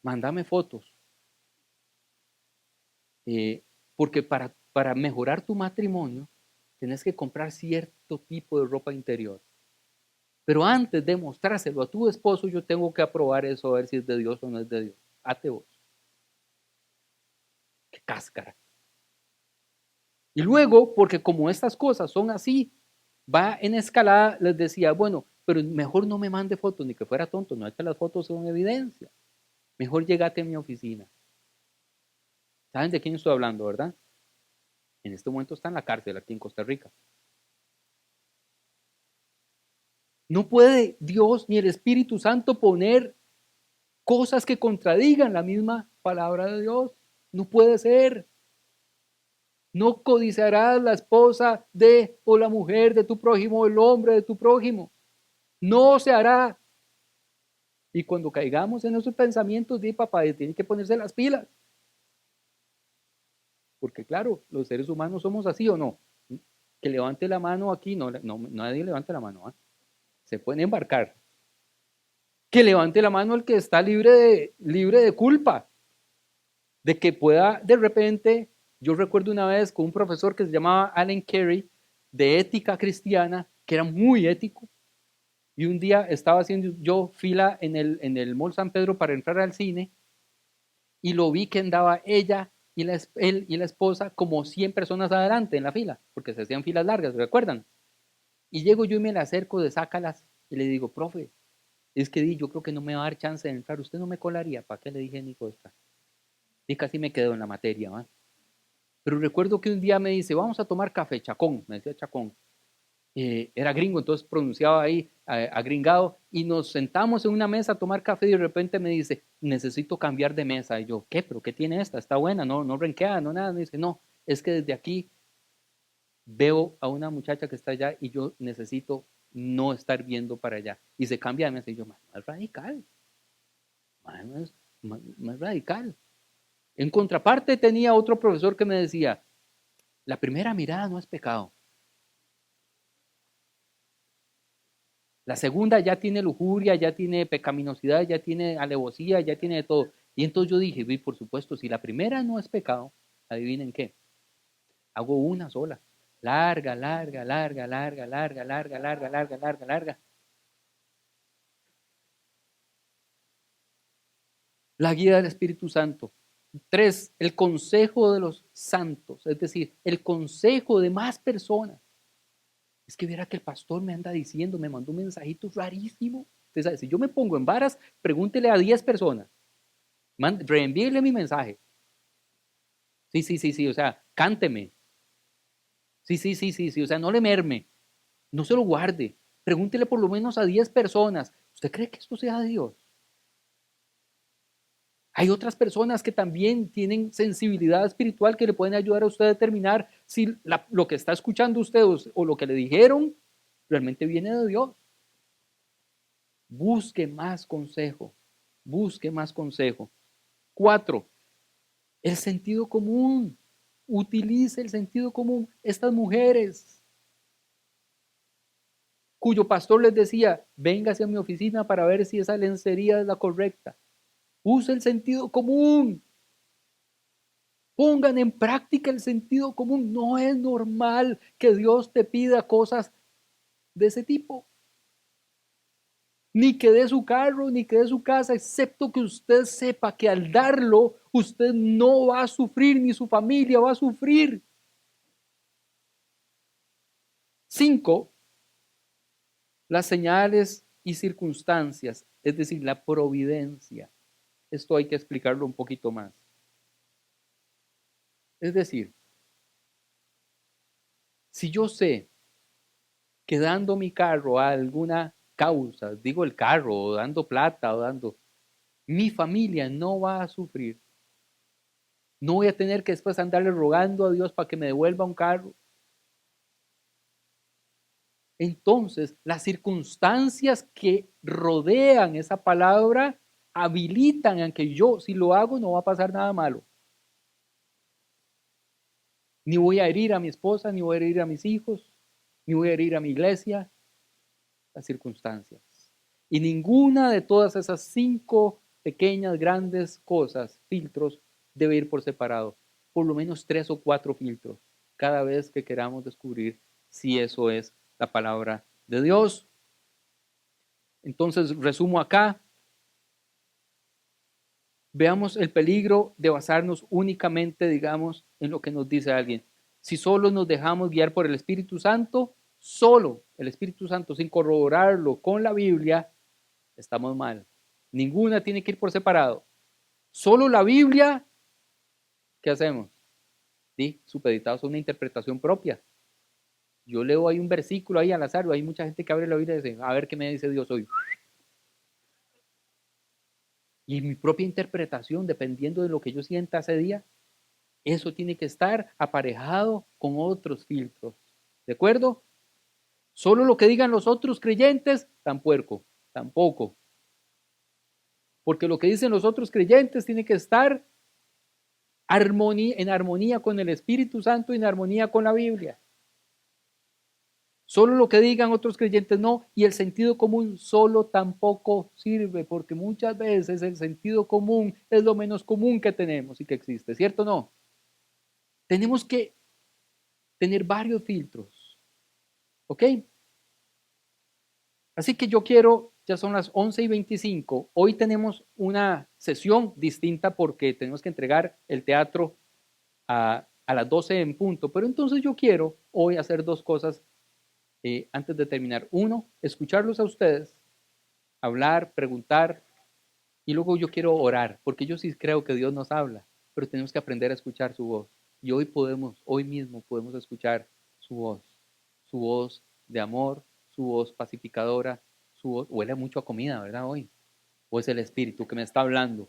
mándame fotos. Porque para mejorar tu matrimonio, tienes que comprar cierto tipo de ropa interior. Pero antes de mostrárselo a tu esposo, yo tengo que aprobar eso, a ver si es de Dios o no es de Dios. Ate vos. Qué cáscara. Y luego, porque como estas cosas son así, va en escalada, les decía, bueno, pero mejor no me mande fotos, ni que fuera tonto, no es que las fotos son evidencia. Mejor llegate a mi oficina. ¿Saben de quién estoy hablando, verdad? En este momento está en la cárcel aquí en Costa Rica. No puede Dios ni el Espíritu Santo poner cosas que contradigan la misma palabra de Dios. No puede ser. No codiciarás la esposa de o la mujer de tu prójimo o el hombre de tu prójimo. No se hará. Y cuando caigamos en esos pensamientos, di papá, tiene que ponerse las pilas. Porque claro, los seres humanos somos así o no. Que levante la mano aquí, no, no nadie levante la mano. ¿Eh? Se pueden embarcar. Que levante la mano el que está libre de culpa. De que pueda de repente, yo recuerdo una vez con un profesor que se llamaba Alan Carey, de ética cristiana, que era muy ético, y un día estaba haciendo yo fila en el Mall San Pedro para entrar al cine, y lo vi que andaba ella y él y la esposa como 100 personas adelante en la fila, porque se hacían filas largas, ¿recuerdan? Y llego yo y me la acerco de sácalas, y le digo, profe, es que yo creo que no me va a dar chance de entrar, usted no me colaría, ¿para qué le dije Nico esta? Y casi me quedo en la materia, ¿va? Pero recuerdo que un día me dice, vamos a tomar café, Chacón, me decía Chacón. Era gringo, entonces pronunciaba ahí agringado, y nos sentamos en una mesa a tomar café y de repente me dice, necesito cambiar de mesa. Y yo, ¿qué? ¿Pero qué tiene esta? Está buena, no renquea, no nada. Me dice, no, es que desde aquí veo a una muchacha que está allá y yo necesito no estar viendo para allá. Y se cambia de mesa y yo, más radical, más radical. En contraparte tenía otro profesor que me decía, la primera mirada no es pecado. La segunda ya tiene lujuria, ya tiene pecaminosidad, ya tiene alevosía, ya tiene de todo. Y entonces yo dije, por supuesto, si la primera no es pecado, adivinen qué, hago una sola. Larga, larga, larga, larga, larga, larga, larga, larga, larga, larga. La guía del Espíritu Santo. 3, el consejo de los santos, es decir, el consejo de más personas. Es que viera que el pastor me anda diciendo, me mandó un mensajito rarísimo. Usted sabe, si yo me pongo en varas, pregúntele a 10 personas. Reenvíele mi mensaje. Sí, sí, sí, sí, o sea, cánteme. Sí, sí, sí, sí, sí, o sea, no le merme. No se lo guarde. Pregúntele por lo menos a 10 personas. ¿Usted cree que esto sea de Dios? Hay otras personas que también tienen sensibilidad espiritual que le pueden ayudar a usted a determinar si lo que está escuchando usted o lo que le dijeron realmente viene de Dios. Busque más consejo. Busque más consejo. 4. El sentido común. Utilice el sentido común. Estas mujeres cuyo pastor les decía, véngase a mi oficina para ver si esa lencería es la correcta. Use el sentido común. Pongan en práctica el sentido común. No es normal que Dios te pida cosas de ese tipo. Ni que dé su carro, ni que dé su casa, excepto que usted sepa que al darlo, usted no va a sufrir, ni su familia va a sufrir. 5. Las señales y circunstancias, es decir, la providencia. Esto hay que explicarlo un poquito más. Es decir, si yo sé que dando mi carro a alguna causa, digo el carro, o dando plata, o dando, mi familia no va a sufrir. No voy a tener que después andarle rogando a Dios para que me devuelva un carro. Entonces, las circunstancias que rodean esa palabra habilitan a que yo, si lo hago, no va a pasar nada malo. Ni voy a herir a mi esposa, ni voy a herir a mis hijos, ni voy a herir a mi iglesia. Las circunstancias. Y ninguna de todas esas 5 pequeñas, grandes cosas, filtros, debe ir por separado. Por lo menos 3 o 4 filtros cada vez que queramos descubrir si eso es la palabra de Dios. Entonces, resumo acá. Veamos el peligro de basarnos únicamente, digamos, en lo que nos dice alguien. Si solo nos dejamos guiar por el Espíritu Santo, solo el Espíritu Santo, sin corroborarlo con la Biblia, estamos mal. Ninguna tiene que ir por separado. Solo la Biblia, ¿qué hacemos? Sí, supeditados a una interpretación propia. Yo leo ahí un versículo ahí al azar, hay mucha gente que abre la Biblia y dice, a ver qué me dice Dios hoy. Y mi propia interpretación, dependiendo de lo que yo sienta ese día, eso tiene que estar aparejado con otros filtros. ¿De acuerdo? Solo lo que digan los otros creyentes, tan puerco, tampoco. Porque lo que dicen los otros creyentes tiene que estar en armonía con el Espíritu Santo y en armonía con la Biblia. Solo lo que digan otros creyentes no, y el sentido común solo tampoco sirve, porque muchas veces el sentido común es lo menos común que tenemos y que existe, ¿cierto o no? Tenemos que tener varios filtros, ¿ok? Así que yo quiero, ya son las 11:25, hoy tenemos una sesión distinta porque tenemos que entregar el teatro a las 12 en punto, pero entonces yo quiero hoy hacer 2 cosas antes de terminar. Uno, escucharlos a ustedes, hablar, preguntar, y luego yo quiero orar, porque yo sí creo que Dios nos habla, pero tenemos que aprender a escuchar su voz. Y hoy mismo podemos escuchar su voz de amor, su voz pacificadora, su voz, huele mucho a comida, ¿verdad? Hoy. O es el Espíritu que me está hablando.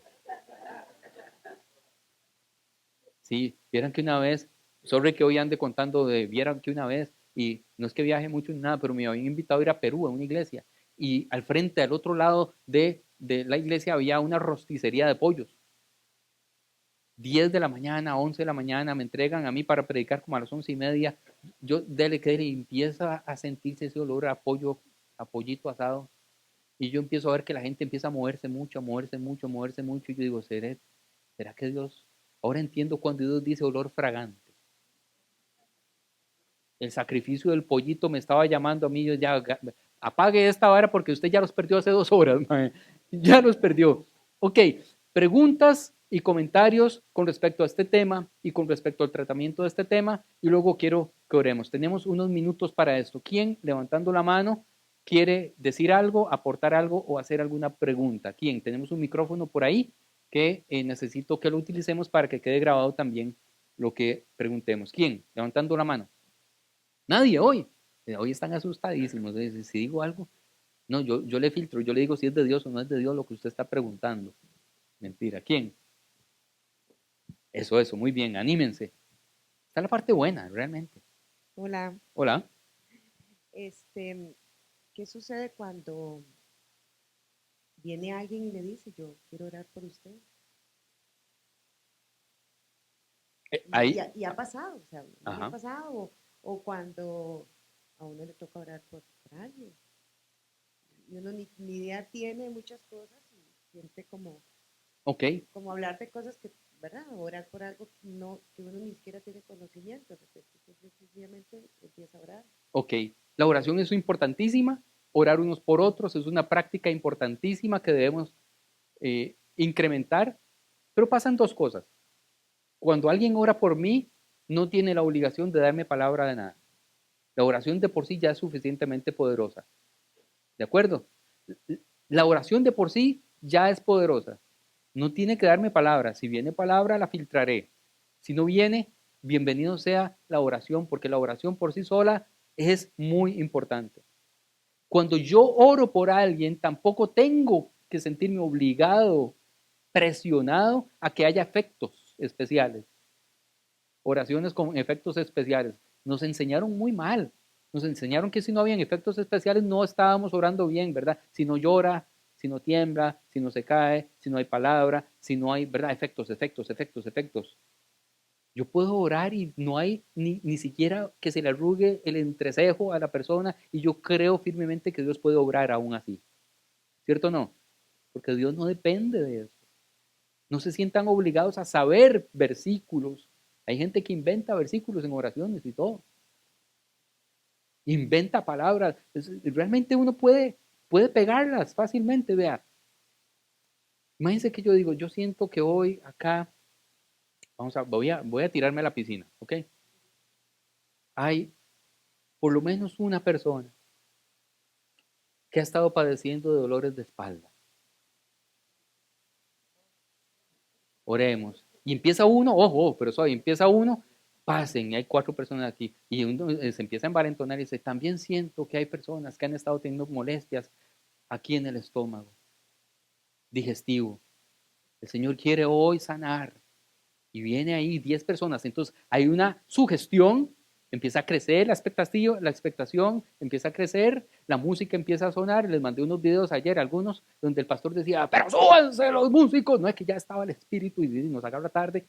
Sí, vieran que una vez, sorry que hoy ande contando vieran que una vez, y no es que viaje mucho ni nada, pero me habían invitado a ir a Perú, a una iglesia, y al frente, al otro lado de la iglesia había una rosticería de pollos. 10 de la mañana, 11 de la mañana, me entregan a mí para predicar como a las 11:30. Yo dele que y empieza a sentirse ese olor a pollo, a pollito asado. Y yo empiezo a ver que la gente empieza a moverse mucho, a moverse mucho, a moverse mucho. Y yo digo, ¿será que Dios? Ahora entiendo cuando Dios dice olor fragante. El sacrificio del pollito me estaba llamando a mí. Yo ya, apague esta vara porque usted ya los perdió hace 2 horas. Ya los perdió. Ok, preguntas y comentarios con respecto a este tema y con respecto al tratamiento de este tema. Y luego quiero que oremos. Tenemos unos minutos para esto. ¿Quién, levantando la mano, quiere decir algo, aportar algo o hacer alguna pregunta? ¿Quién? Tenemos un micrófono por ahí que necesito que lo utilicemos para que quede grabado también lo que preguntemos. ¿Quién? Levantando la mano. Nadie hoy. Hoy están asustadísimos. Si digo algo. No, yo le filtro, yo le digo si es de Dios o no es de Dios lo que usted está preguntando. Mentira, ¿quién? Eso, muy bien, anímense. Está la parte buena, realmente. Hola, Hola. este, ¿qué sucede cuando viene alguien y le dice, yo quiero orar por usted? Ahí, Y ha pasado, o sea, a mí me ha ajá, pasado, o cuando a uno le toca orar por alguien, y uno ni idea tiene de muchas cosas y siente ok, como hablar de cosas que, ¿verdad? Orar por algo no, que uno ni siquiera tiene conocimiento, de repente, sencillamente empieza a orar. ok. La oración es importantísima, orar unos por otros es una práctica importantísima que debemos incrementar, pero pasan dos cosas. Cuando alguien ora por mí, no tiene la obligación de darme palabra de nada. La oración de por sí ya es suficientemente poderosa. ¿De acuerdo? La oración de por sí ya es poderosa. No tiene que darme palabra. Si viene palabra, la filtraré. Si no viene, bienvenido sea la oración, porque la oración por sí sola es muy importante. Cuando yo oro por alguien, tampoco tengo que sentirme obligado, presionado a que haya efectos especiales. Oraciones con efectos especiales. Nos enseñaron muy mal. Nos enseñaron que si no habían efectos especiales no estábamos orando bien, ¿verdad? Si no llora, si no tiembla, si no se cae, si no hay palabra, si no hay, ¿verdad? Efectos. Yo puedo orar y no hay ni siquiera que se le arrugue el entrecejo a la persona y yo creo firmemente que Dios puede obrar aún así. ¿Cierto o no? Porque Dios no depende de eso. No se sientan obligados a saber versículos. Hay gente que inventa versículos en oraciones y todo. Inventa palabras. Realmente uno puede pegarlas fácilmente, vea. Imagínense que yo digo, yo siento que hoy acá, voy a tirarme a la piscina, ¿ok? Hay por lo menos una persona que ha estado padeciendo de dolores de espalda. Oremos. Y empieza uno, ojo, pero suave, empieza uno, pasen, y hay 4 personas aquí. Y uno se empieza a envalentonar y dice, también siento que hay personas que han estado teniendo molestias aquí en el estómago, digestivo. El Señor quiere hoy sanar. Y viene ahí 10 personas. Entonces hay una sugestión, empieza a crecer la expectación empieza a crecer, la música empieza a sonar. Les mandé unos videos ayer, algunos, donde el pastor decía, pero súbanse los músicos. No es que ya estaba el espíritu y nos haga la tarde.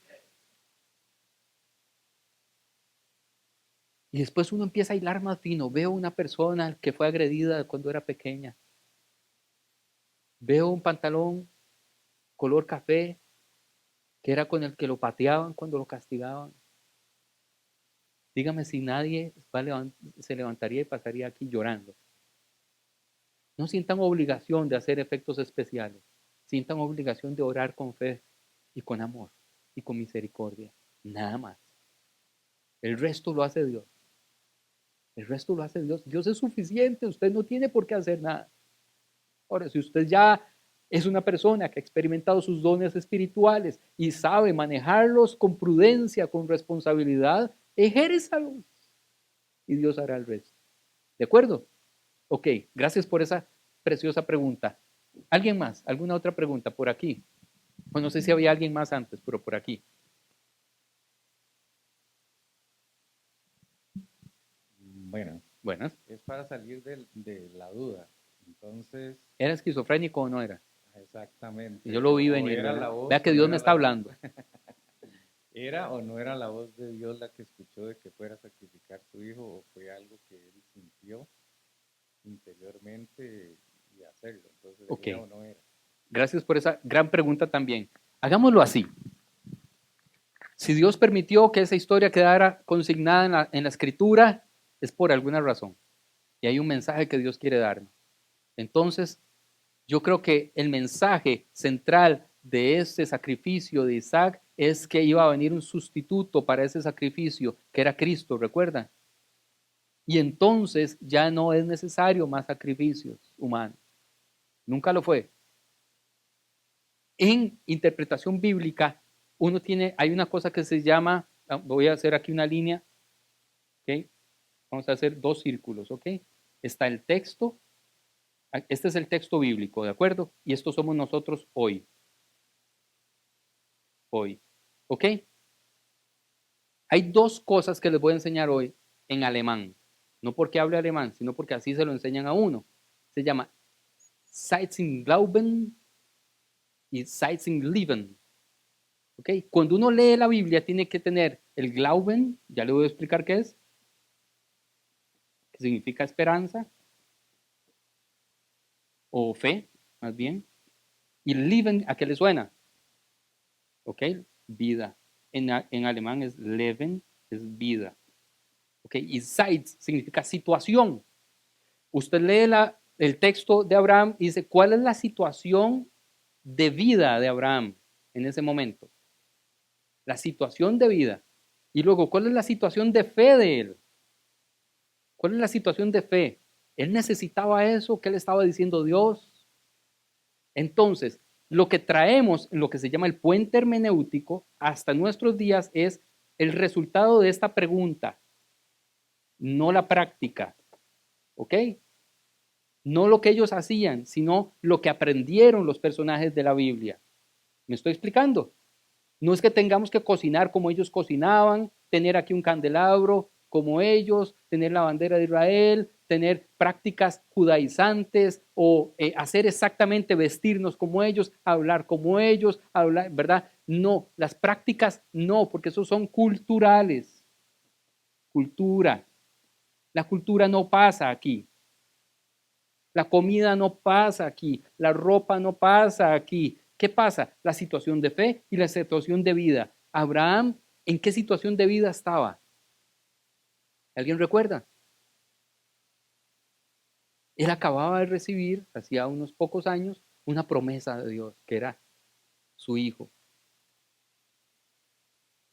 Y después uno empieza a hilar más fino. Veo una persona que fue agredida cuando era pequeña. Veo un pantalón color café que era con el que lo pateaban cuando lo castigaban. Dígame si nadie se levantaría y pasaría aquí llorando. No sientan obligación de hacer efectos especiales. Sientan obligación de orar con fe y con amor y con misericordia. Nada más. El resto lo hace Dios. El resto lo hace Dios. Dios es suficiente. Usted no tiene por qué hacer nada. Ahora, si usted ya es una persona que ha experimentado sus dones espirituales y sabe manejarlos con prudencia, con responsabilidad, ejérzalos y Dios hará el resto. ¿De acuerdo? Ok, gracias por esa preciosa pregunta. ¿Alguien más? ¿Alguna otra pregunta por aquí? Pues no sé si había alguien más antes, pero por aquí. Bueno, Buenas. es para salir de la duda. Entonces, ¿Era esquizofrénico o no era? Yo exactamente, lo vi o venir, era ¿verdad? la Vea voz que o no Dios me era está la voz, hablando. era o no era la voz de Dios la que escuchó de que fuera a sacrificar su hijo, o fue algo que él sintió interiormente y hacerlo. Entonces, Ok, era o no era. gracias por esa gran pregunta también. Hagámoslo así. Si Dios permitió que esa historia quedara consignada en la escritura, es por alguna razón. Y hay un mensaje que Dios quiere darnos. Entonces, yo creo que el mensaje central de este sacrificio de Isaac es que iba a venir un sustituto para ese sacrificio, que era Cristo, ¿recuerdan? Y entonces ya no es necesario más sacrificios humanos. Nunca lo fue. En interpretación bíblica, hay una cosa que se llama, voy a hacer aquí una línea, ¿ok? Vamos a hacer 2 círculos, ¿ok? Está el texto, Este es el texto bíblico, ¿de acuerdo? Y estos somos nosotros hoy. Hoy. ¿Ok? Hay dos cosas que les voy a enseñar hoy en alemán. No porque hable alemán, sino porque así se lo enseñan a uno. Se llama Seid im Glauben y Seid im Leben. ¿Ok? Cuando uno lee la Biblia tiene que tener el Glauben, ya le voy a explicar qué es, que significa esperanza o fe, más bien. Y Leben, ¿a qué le suena? ¿Ok? Vida. En alemán es Leben, es vida. ¿Ok? Y Zeit significa situación. Usted lee el texto de Abraham y dice, ¿cuál es la situación de vida de Abraham en ese momento? La situación de vida. Y luego, ¿cuál es la situación de fe de él? ¿Cuál es la situación de fe? Él necesitaba eso que le estaba diciendo Dios. Entonces, lo que traemos en lo que se llama el puente hermenéutico hasta nuestros días es el resultado de esta pregunta, no la práctica. ¿Ok? No lo que ellos hacían, sino lo que aprendieron los personajes de la Biblia. ¿Me estoy explicando? No es que tengamos que cocinar como ellos cocinaban, tener aquí un candelabro como ellos, tener la bandera de Israel, tener prácticas judaizantes o hacer exactamente vestirnos como ellos, hablar como ellos, hablar, ¿verdad? No, las prácticas no, porque esos son culturales. Cultura. La cultura no pasa aquí. La comida no pasa aquí, la ropa no pasa aquí. ¿Qué pasa? La situación de fe y la situación de vida. Abraham, ¿en qué situación de vida estaba? ¿Alguien recuerda? Él acababa de recibir, hacía unos pocos años, una promesa de Dios, que era su hijo.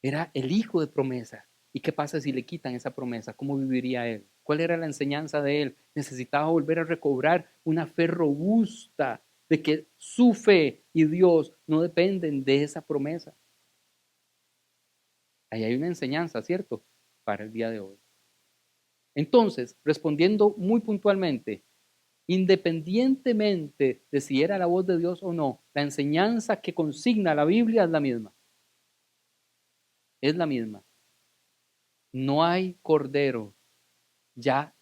Era el hijo de promesa. ¿Y qué pasa si le quitan esa promesa? ¿Cómo viviría él? ¿Cuál era la enseñanza de él? Necesitaba volver a recobrar una fe robusta de que su fe y Dios no dependen de esa promesa. Ahí hay una enseñanza, ¿cierto? Para el día de hoy. Entonces, respondiendo muy puntualmente, independientemente de si era la voz de Dios o no, la enseñanza que consigna la Biblia es la misma. Es la misma. No hay cordero. Ya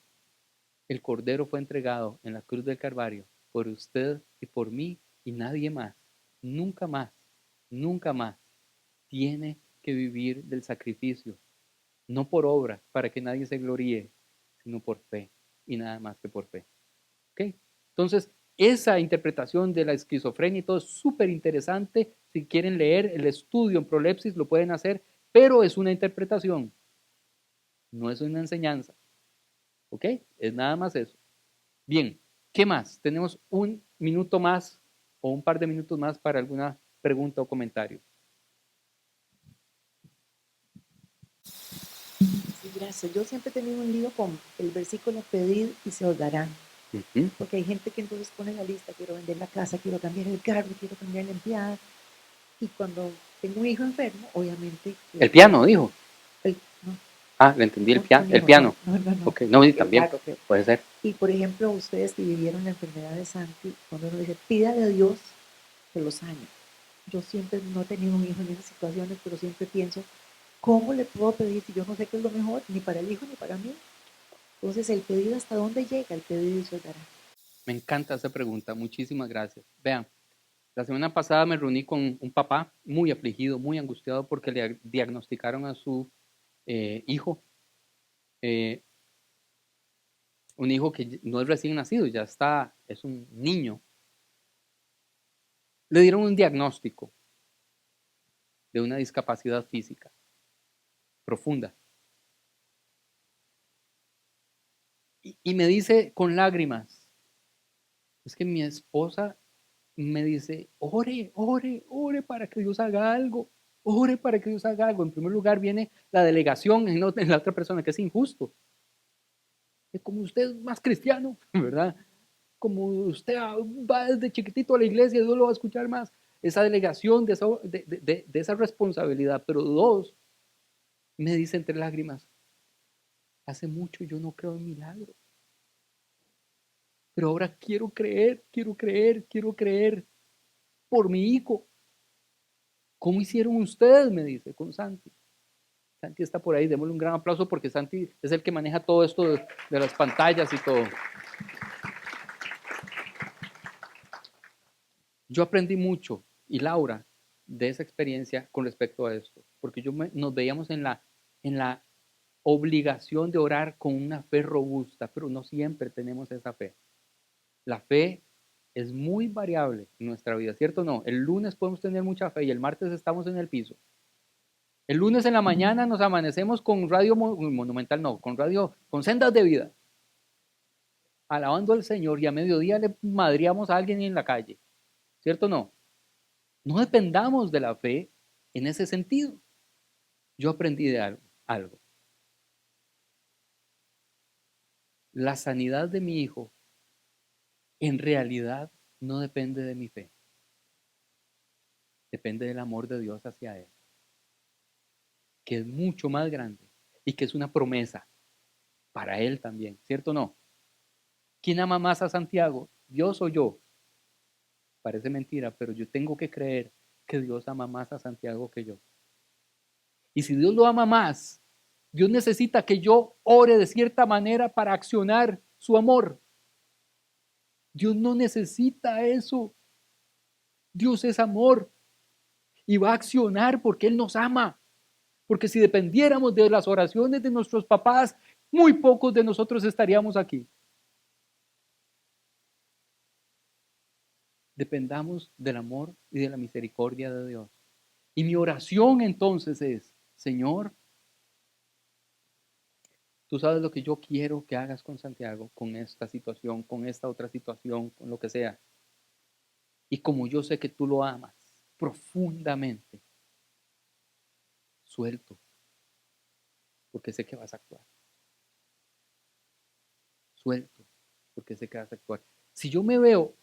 el cordero fue entregado en la cruz del Calvario por usted y por mí y nadie más. Nunca más, nunca más tiene que vivir del sacrificio. No por obra, para que nadie se gloríe, sino por fe y nada más que por fe. ¿Ok? Entonces, esa interpretación de la esquizofrenia y todo es súper interesante. Si quieren leer el estudio en prolepsis, lo pueden hacer, pero es una interpretación, no es una enseñanza. ¿Ok? Es nada más eso. Bien, ¿qué más? Tenemos un minuto más o un par de minutos más para alguna pregunta o comentario. Sí, gracias. Yo siempre he tenido un lío con el versículo pedir y se os dará. Porque hay gente que entonces pone en la lista, quiero vender la casa, quiero cambiar el carro, quiero cambiar la empleada. Y cuando tengo un hijo enfermo, obviamente... El piano, dijo. No, Ah, le entendí, no, el piano. no. Ok, no, y El también carro, creo. puede ser. Y por ejemplo, ustedes que vivieron la enfermedad de Santi, cuando uno dice, pídale a Dios que lo sane. Yo siempre no he tenido un hijo en esas situaciones, pero siempre pienso, ¿cómo le puedo pedir si yo no sé qué es lo mejor, ni para el hijo ni para mí? Entonces, el pedido, ¿hasta dónde llega? El pedido y se dará. Me encanta esa pregunta, muchísimas gracias. Vean, la semana pasada me reuní con un papá muy afligido, muy angustiado porque le diagnosticaron a su hijo, eh, un hijo que no es recién nacido, ya está, es un niño. Le dieron un diagnóstico de una discapacidad física profunda. Y me dice con lágrimas, es que mi esposa me dice, ore, ore, ore para que Dios haga algo, ore para que Dios haga algo. En primer lugar viene la delegación en la otra persona, que es injusto. Es como usted es más cristiano, ¿verdad? Como usted va desde chiquitito a la iglesia, Dios lo va a escuchar más. Esa delegación de esa responsabilidad. Pero dos, me dice entre lágrimas, hace mucho yo no creo en milagros. pero ahora quiero creer, quiero creer, quiero creer por mi hijo. ¿Cómo hicieron ustedes? Me dice con Santi. Santi está por ahí, démosle un gran aplauso porque Santi es el que maneja todo esto de las pantallas y todo. Yo aprendí mucho, y Laura, de esa experiencia con respecto a esto, porque nos veíamos en la obligación de orar con una fe robusta, pero no siempre tenemos esa fe. La fe es muy variable en nuestra vida, ¿cierto o no? El lunes podemos tener mucha fe y el martes estamos en el piso. El lunes en la mañana nos amanecemos con radio monumental, no, con radio, con sendas de vida, alabando al Señor, y a mediodía le madriamos a alguien en la calle, ¿cierto o no? No dependamos de la fe en ese sentido. Yo aprendí de algo. La sanidad de mi hijo en realidad no depende de mi fe. Depende del amor de Dios hacia él, que es mucho más grande y que es una promesa para él también, ¿cierto o no? ¿Quién ama más a Santiago? ¿Dios o yo? Parece mentira, pero yo tengo que creer que Dios ama más a Santiago que yo. Y si Dios lo ama más, Dios necesita que yo ore de cierta manera para accionar su amor. Dios no necesita eso. Dios es amor y va a accionar porque Él nos ama. Porque si dependiéramos de las oraciones de nuestros papás, muy pocos de nosotros estaríamos aquí. Dependamos del amor y de la misericordia de Dios. Y mi oración entonces es, Señor, tú sabes lo que yo quiero que hagas con Santiago, con esta situación, con esta otra situación, con lo que sea. Y como yo sé que tú lo amas profundamente, suelto, porque sé que vas a actuar. Suelto, porque sé que vas a actuar. Si yo me veo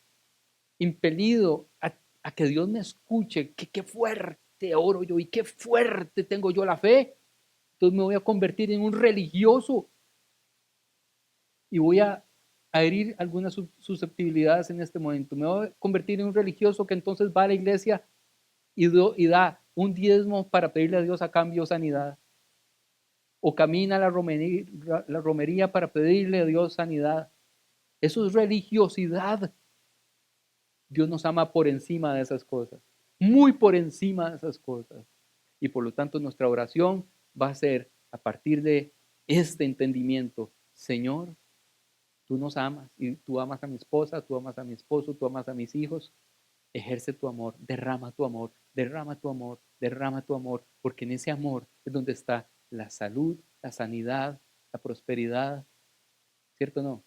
impelido a que Dios me escuche, que qué fuerte oro yo y qué fuerte tengo yo la fe, entonces me voy a convertir en un religioso y voy a herir algunas susceptibilidades en este momento. Me voy a convertir en un religioso que entonces va a la iglesia y da un diezmo para pedirle a Dios a cambio sanidad. O camina a la romería para pedirle a Dios sanidad. Eso es religiosidad. Dios nos ama por encima de esas cosas, muy por encima de esas cosas. Y por lo tanto nuestra oración va a ser a partir de este entendimiento. Señor, tú nos amas y tú amas a mi esposa, tú amas a mi esposo, tú amas a mis hijos. Ejerce tu amor, derrama tu amor, derrama tu amor, derrama tu amor, porque en ese amor es donde está la salud, la sanidad, la prosperidad, ¿cierto o no?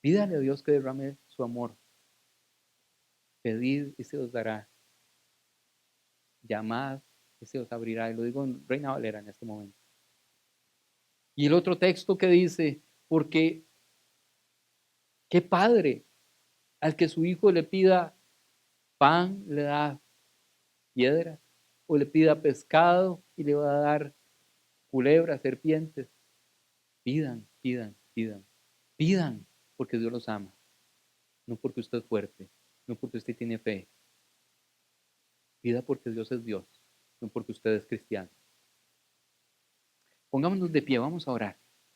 Pídale a Dios que derrame su amor. Pedid y se os dará. Llamad y se os abrirá. Y lo digo en Reina Valera en este momento. Y el otro texto que dice, porque qué padre al que su hijo le pida pan, le da piedras, o le pida pescado y le va a dar culebras, serpientes. Pidan, pidan, pidan, pidan, porque Dios los ama, no porque usted es fuerte, no porque usted tiene fe. Pida porque Dios es Dios, no porque usted es cristiano. Pongámonos de pie, vamos a orar.